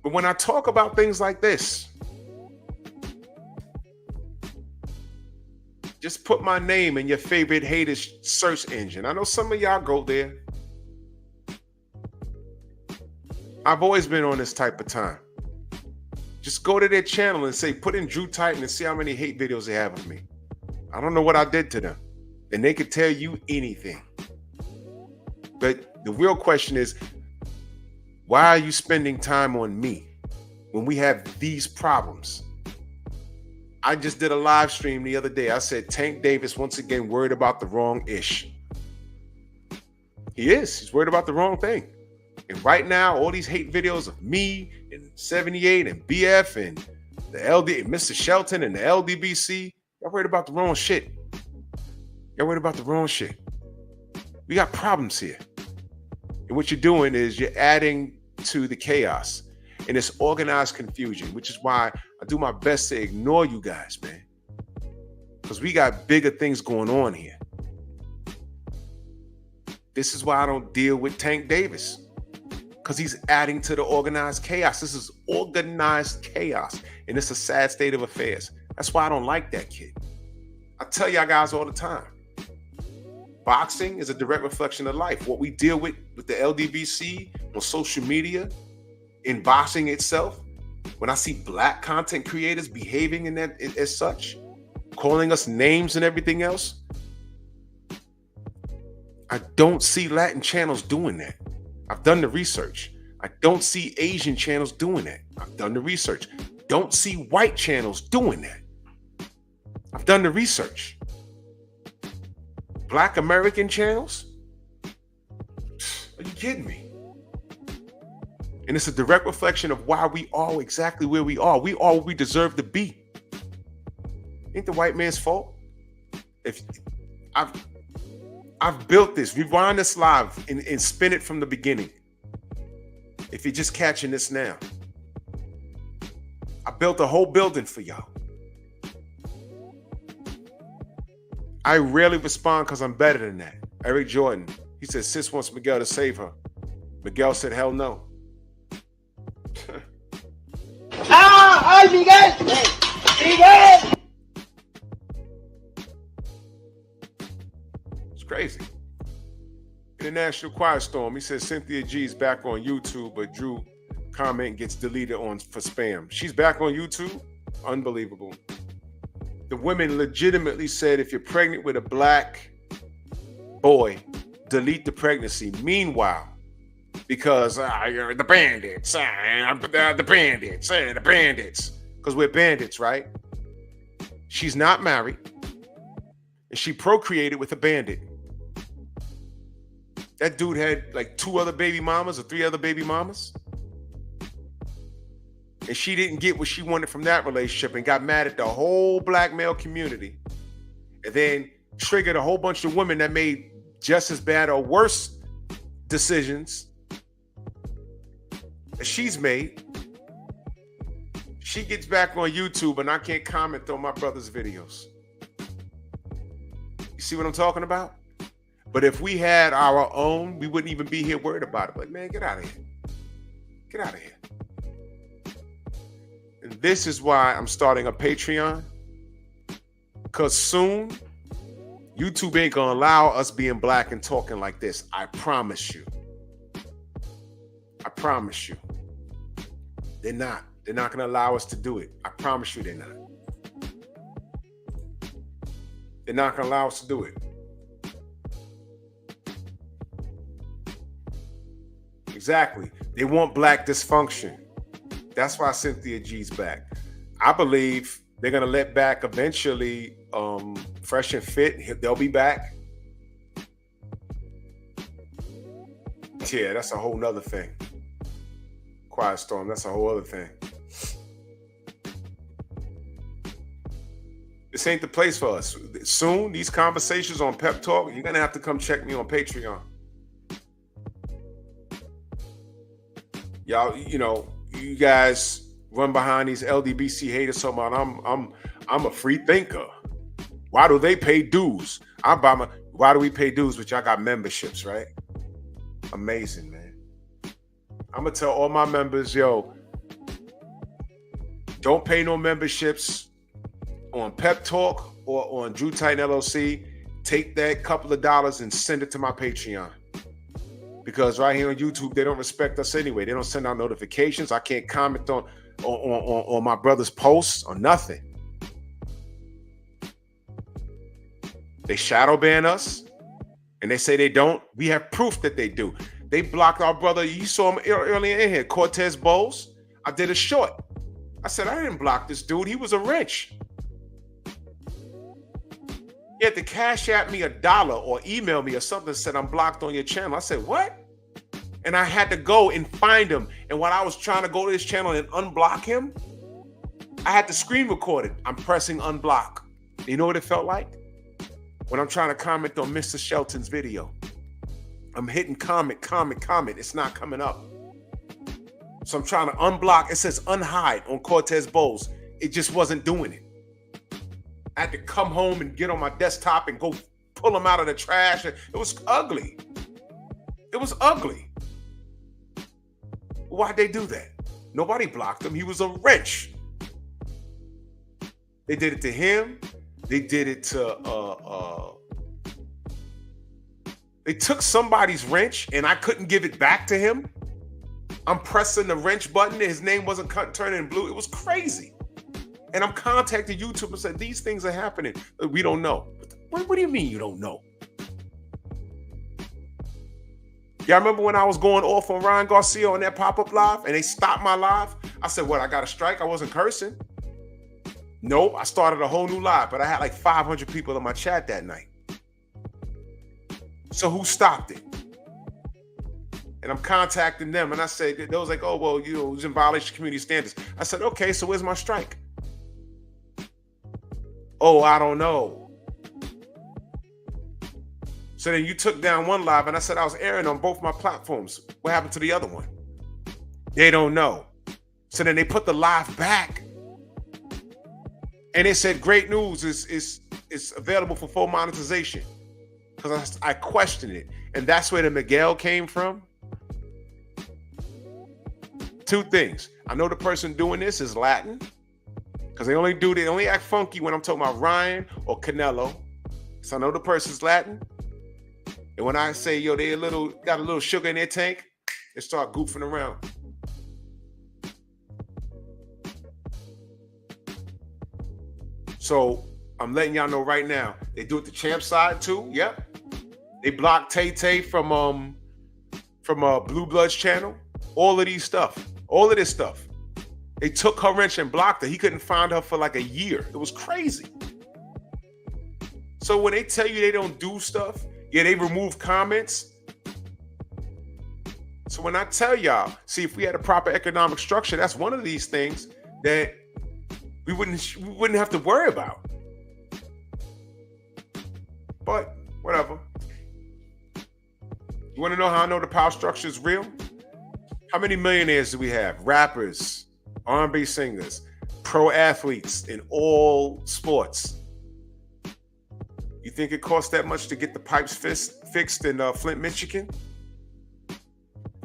But when I talk about things like this, just put my name in your favorite haters search engine. I know some of y'all go there. I've always been on this type of time. Just go to their channel and say, put in Drew Titan and see how many hate videos they have of me. I don't know what I did to them. And they could tell you anything. But the real question is, why are you spending time on me when we have these problems? I just did a live stream the other day. I said, Tank Davis, once again, worried about the wrong ish. He is. He's worried about the wrong thing. And right now, all these hate videos of me and 78 and BF and the LD, Mr. Shelton and the LDBC, y'all worried about the wrong shit. Y'all worried about the wrong shit. We got problems here. And what you're doing is you're adding to the chaos and it's organized confusion, which is why I do my best to ignore you guys, man. Because we got bigger things going on here. This is why I don't deal with Tank Davis. Because he's adding to the organized chaos. This is organized chaos. And it's a sad state of affairs. That's why I don't like that kid. I tell y'all guys all the time. Boxing is a direct reflection of life. What we deal with the LDBC on social media, in boxing itself, when I see black content creators behaving in that as such, calling us names and everything else, I don't see Latin channels doing that. I've done the research. I don't see Asian channels doing that. I've done the research. Don't see white channels doing that. I've done the research. Black American channels? Are you kidding me? And it's a direct reflection of why we are exactly where we are. We are where we deserve to be. Ain't the white man's fault. If I've built this, rewind this live and spin it from the beginning. If you're just catching this now. I built a whole building for y'all. I rarely respond because I'm better than that. Eric Jordan, he said, sis wants Miguel to save her. Miguel said, hell no. ¡Ay, Miguel! ¡Miguel! It's crazy. International Quiet Storm, he says Cynthia G is back on YouTube, but Drew comment gets deleted for spam. She's back on YouTube? Unbelievable. The women legitimately said if you're pregnant with a black boy, delete the pregnancy. Meanwhile, because the bandits, the bandits, because we're bandits, right? She's not married, and she procreated with a bandit. That dude had like 2 other baby mamas or 3 other baby mamas. And she didn't get what she wanted from that relationship and got mad at the whole black male community. And then triggered a whole bunch of women that made just as bad or worse decisions that she's made. She gets back on YouTube and I can't comment on my brother's videos. You see what I'm talking about? But if we had our own, we wouldn't even be here worried about it. Like, man, get out of here. Get out of here. And this is why I'm starting a Patreon. Because soon, YouTube ain't going to allow us being black and talking like this. I promise you. I promise you. They're not. They're not going to allow us to do it. I promise you they're not. They're not going to allow us to do it. Exactly. They want black dysfunction. That's why Cynthia G's back. I believe they're going to let back eventually Fresh and Fit. They'll be back. Yeah, that's a whole nother thing. Quiet Storm, that's a whole other thing. This ain't the place for us. Soon, these conversations on Pep Talk, you're going to have to come check me on Patreon. Y'all, you know, you guys run behind these LDBC haters talking about I'm a free thinker. Why do they pay dues? Why do we pay dues? But y'all got memberships, right? Amazing, man. I'm gonna tell all my members, yo, don't pay no memberships on Pep Talk or on Drew Titan LLC. Take that couple of dollars and send it to my Patreon. Because right here on YouTube, they don't respect us anyway. They don't send out notifications. I can't comment on my brother's posts or nothing. They shadow ban us, and they say they don't. We have proof that they do. They blocked our brother. You saw him earlier in here, Cortez Bowles. I did a short. I said, I didn't block this dude. He was a wrench. He had to cash at me $1 or email me or something, said I'm blocked on your channel. I said, what? And I had to go and find him. And while I was trying to go to his channel and unblock him, I had to screen record it. I'm pressing unblock. You know what it felt like? When I'm trying to comment on Mr. Shelton's video. I'm hitting comment. It's not coming up. So I'm trying to unblock. It says unhide on Cortez Bowles. It just wasn't doing it. I had to come home and get on my desktop and go pull him out of the trash. It was ugly. It was ugly. Why'd they do that? Nobody blocked him. He was a wrench. They did it to him. They did it to they took somebody's wrench and I couldn't give it back to him. I'm pressing the wrench button and his name wasn't turning blue. It was crazy. And I'm contacting YouTube and said, these things are happening. We don't know. What do you mean you don't know? Y'all remember when I was going off on Ryan Garcia on that pop-up live and they stopped my live? I said, what, I got a strike? I wasn't cursing. Nope, I started a whole new live, but I had like 500 people in my chat that night. So who stopped it? And I'm contacting them and I said, they was like, oh, well, you know, it was in violation of community standards. I said, okay, so where's my strike? Oh, I don't know. So then you took down one live and I said I was airing on both my platforms. What happened to the other one? They don't know. So then they put the live back. And they said, great news, is available for full monetization. Because I questioned it. And that's where the Miguel came from. Two things. I know the person doing this is Latin. Because they only act funky when I'm talking about Ryan or Canelo. So I know the person's Latin. And when I say, yo, they got a little sugar in their tank, they start goofing around. So I'm letting y'all know right now. They do it the champ side too. Yep. They blocked Tay-Tay from Blue Bloods channel. All of this stuff. They took her wrench and blocked her. He couldn't find her for like a year. It was crazy. So when they tell you they don't do stuff, yeah, they remove comments. So when I tell y'all, see, if we had a proper economic structure, that's one of these things that we wouldn't have to worry about. But whatever. You want to know how I know the power structure is real? How many millionaires do we have? Rappers, R&B singers, pro athletes in all sports. You think it costs that much to get the pipes fixed in Flint, Michigan.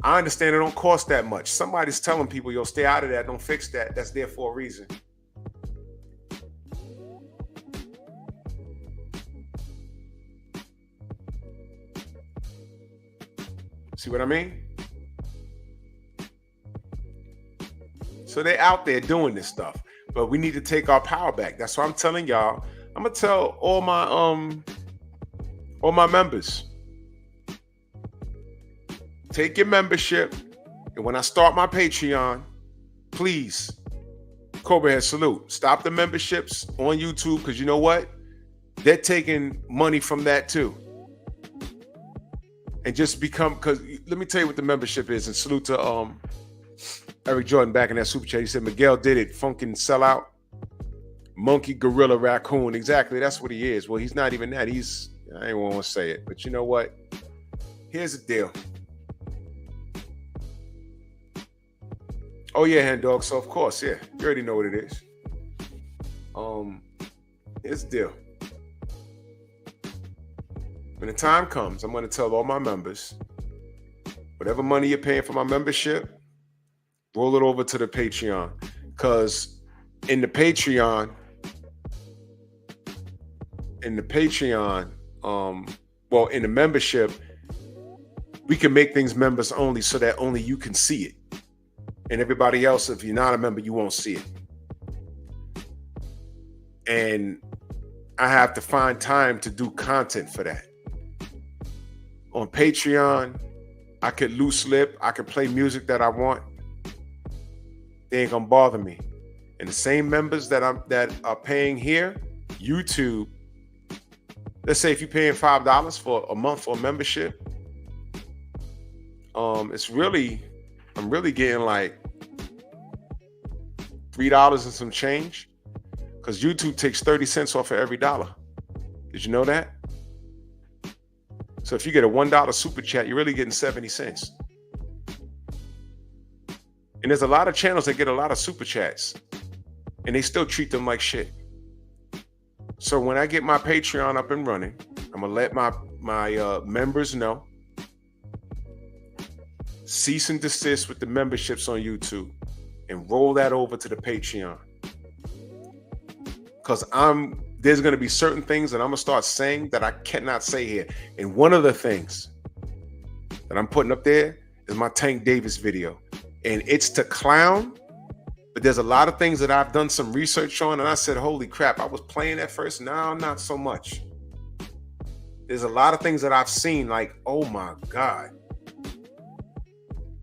I understand it don't cost that much. Somebody's telling people, yo, stay out of that. Don't fix that. That's there for a reason. See what I mean? So they're out there doing this stuff, but we need to take our power back. That's why I'm telling y'all. I'm gonna tell all my members, take your membership, and when I start my Patreon, please, Cobra Head salute. Stop the memberships on YouTube, because you know what? They're taking money from that too. And just become, because let me tell you what the membership is, and salute to Eric Jordan back in that super chat. He said Miguel did it, funkin' sellout, monkey, gorilla, raccoon. Exactly, that's what he is. Well, he's not even that. He's, I ain't want to say it, but you know what? Here's the deal. Oh yeah, Hand Dog. So of course, yeah, you already know what it is. Here's the deal. When the time comes, I'm going to tell all my members, whatever money you're paying for my membership, roll it over to the Patreon. Because in the Patreon, in the membership, we can make things members only so that only you can see it. And everybody else, if you're not a member, you won't see it. And I have to find time to do content for that. On Patreon, I could loose lip. I could play music that I want. They ain't gonna bother me. And the same members that are paying here, YouTube, let's say if you're paying $5 for a month for a membership, I'm really getting like $3 and some change, because YouTube takes 30 cents off of every dollar. Did you know that? So if you get a $1 super chat, you're really getting 70 cents. And there's a lot of channels that get a lot of super chats, and they still treat them like shit. So when I get my Patreon up and running, I'm gonna let my members know. Cease and desist with the memberships on YouTube and roll that over to the Patreon. Because there's going to be certain things that I'm going to start saying that I cannot say here. And one of the things that I'm putting up there is my Tank Davis video. And it's to clown, but there's a lot of things that I've done some research on, and I said, holy crap, I was playing at first. Now, not so much. There's a lot of things that I've seen like, oh my God.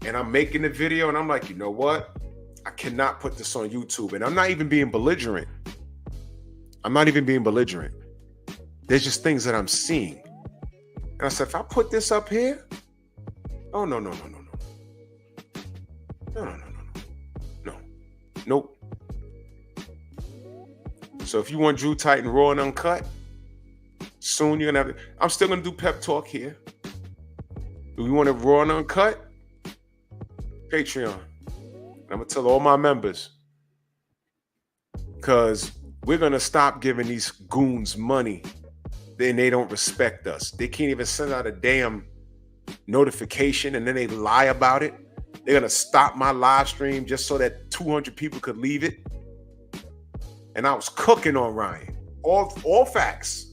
And I'm making the video and I'm like, you know what? I cannot put this on YouTube. And I'm not even being belligerent. There's just things that I'm seeing. And I said, if I put this up here, oh, no. Nope. So if you want Drew Titan raw and uncut, soon you're going to have to, I'm still going to do pep talk here. Do you want it raw and uncut? Patreon. I'm going to tell all my members, because we're going to stop giving these goons money. Then they don't respect us. They can't even send out a damn notification, and then they lie about it. They're going to stop my live stream just so that 200 people could leave it. And I was cooking on Ryan. All facts.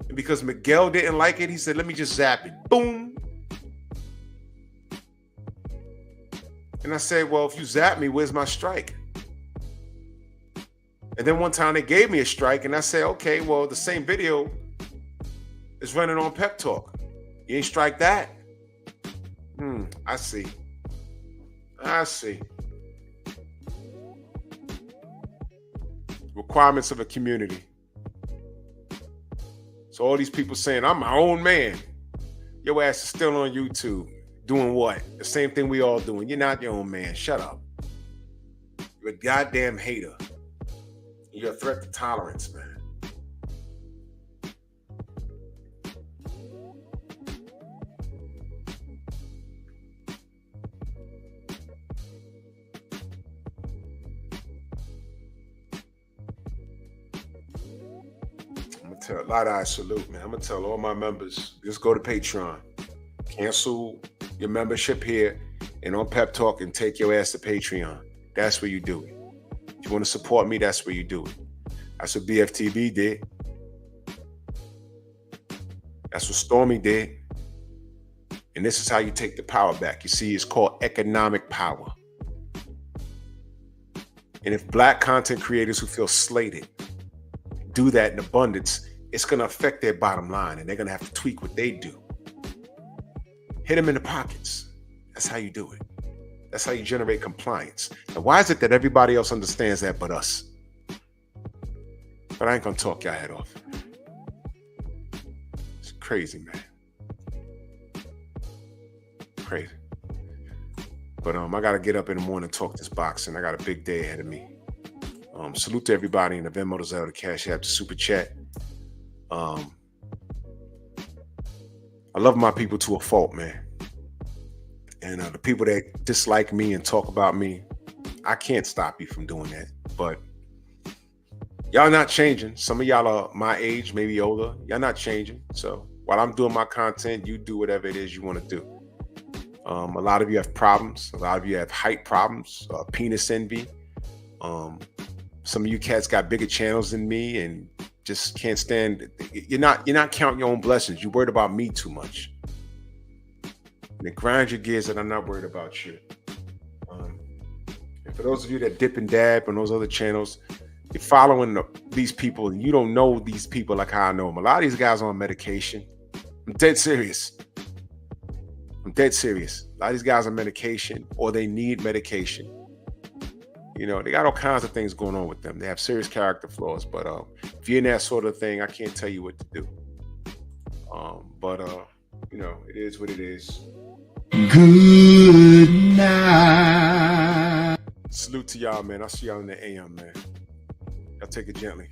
And because Miguel didn't like it, he said, let me just zap it. Boom. And I said, well, if you zap me, where's my strike? And then one time they gave me a strike, and I said, okay, well, the same video is running on Pep Talk. You ain't strike that? I see. Requirements of a community. So all these people saying, I'm my own man. Your ass is still on YouTube. Doing what? The same thing we all doing. You're not your own man. Shut up. You're a goddamn hater. You're a threat to tolerance, man. To Light Eye salute, man. I'm gonna tell all my members, just go to Patreon, cancel your membership here, and on Pep Talk, and take your ass to Patreon. That's where you do it. If you want to support me, that's where you do it. That's what BFTV did. That's what Stormy did. And this is how you take the power back. You see, it's called economic power. And if black content creators who feel slated do that in abundance, it's going to affect their bottom line, and they're going to have to tweak what they do. Hit them in the pockets. That's how you do it. That's how you generate compliance. And why is it that everybody else understands that but us? But I ain't going to talk your head off. It's crazy, man. Crazy. But I got to get up in the morning and talk this boxing. I got a big day ahead of me. Salute to everybody in the Venmo, the Zelle, the Cash App, the Super Chat. I love my people to a fault, man. And the people that dislike me and talk about me, I can't stop you from doing that. But y'all not changing. Some of y'all are my age, maybe older. Y'all not changing. So while I'm doing my content, you do whatever it is you want to do. A lot of you have problems. A lot of you have height problems, penis envy. Some of you cats got bigger channels than me and just can't stand. You're not counting your own blessings. You're worried about me too much. And it grinds your gears that I'm not worried about you. And for those of you that dip and dab on those other channels, you're following these people and you don't know these people like how I know them. A lot of these guys are on medication. I'm dead serious. I'm dead serious. A lot of these guys on medication or they need medication. You know, they got all kinds of things going on with them. They have serious character flaws. But if you're in that sort of thing, I can't tell you what to do. You know, it is what it is. Good night. Salute to y'all, man. I'll see y'all in the AM, man. Y'all take it gently.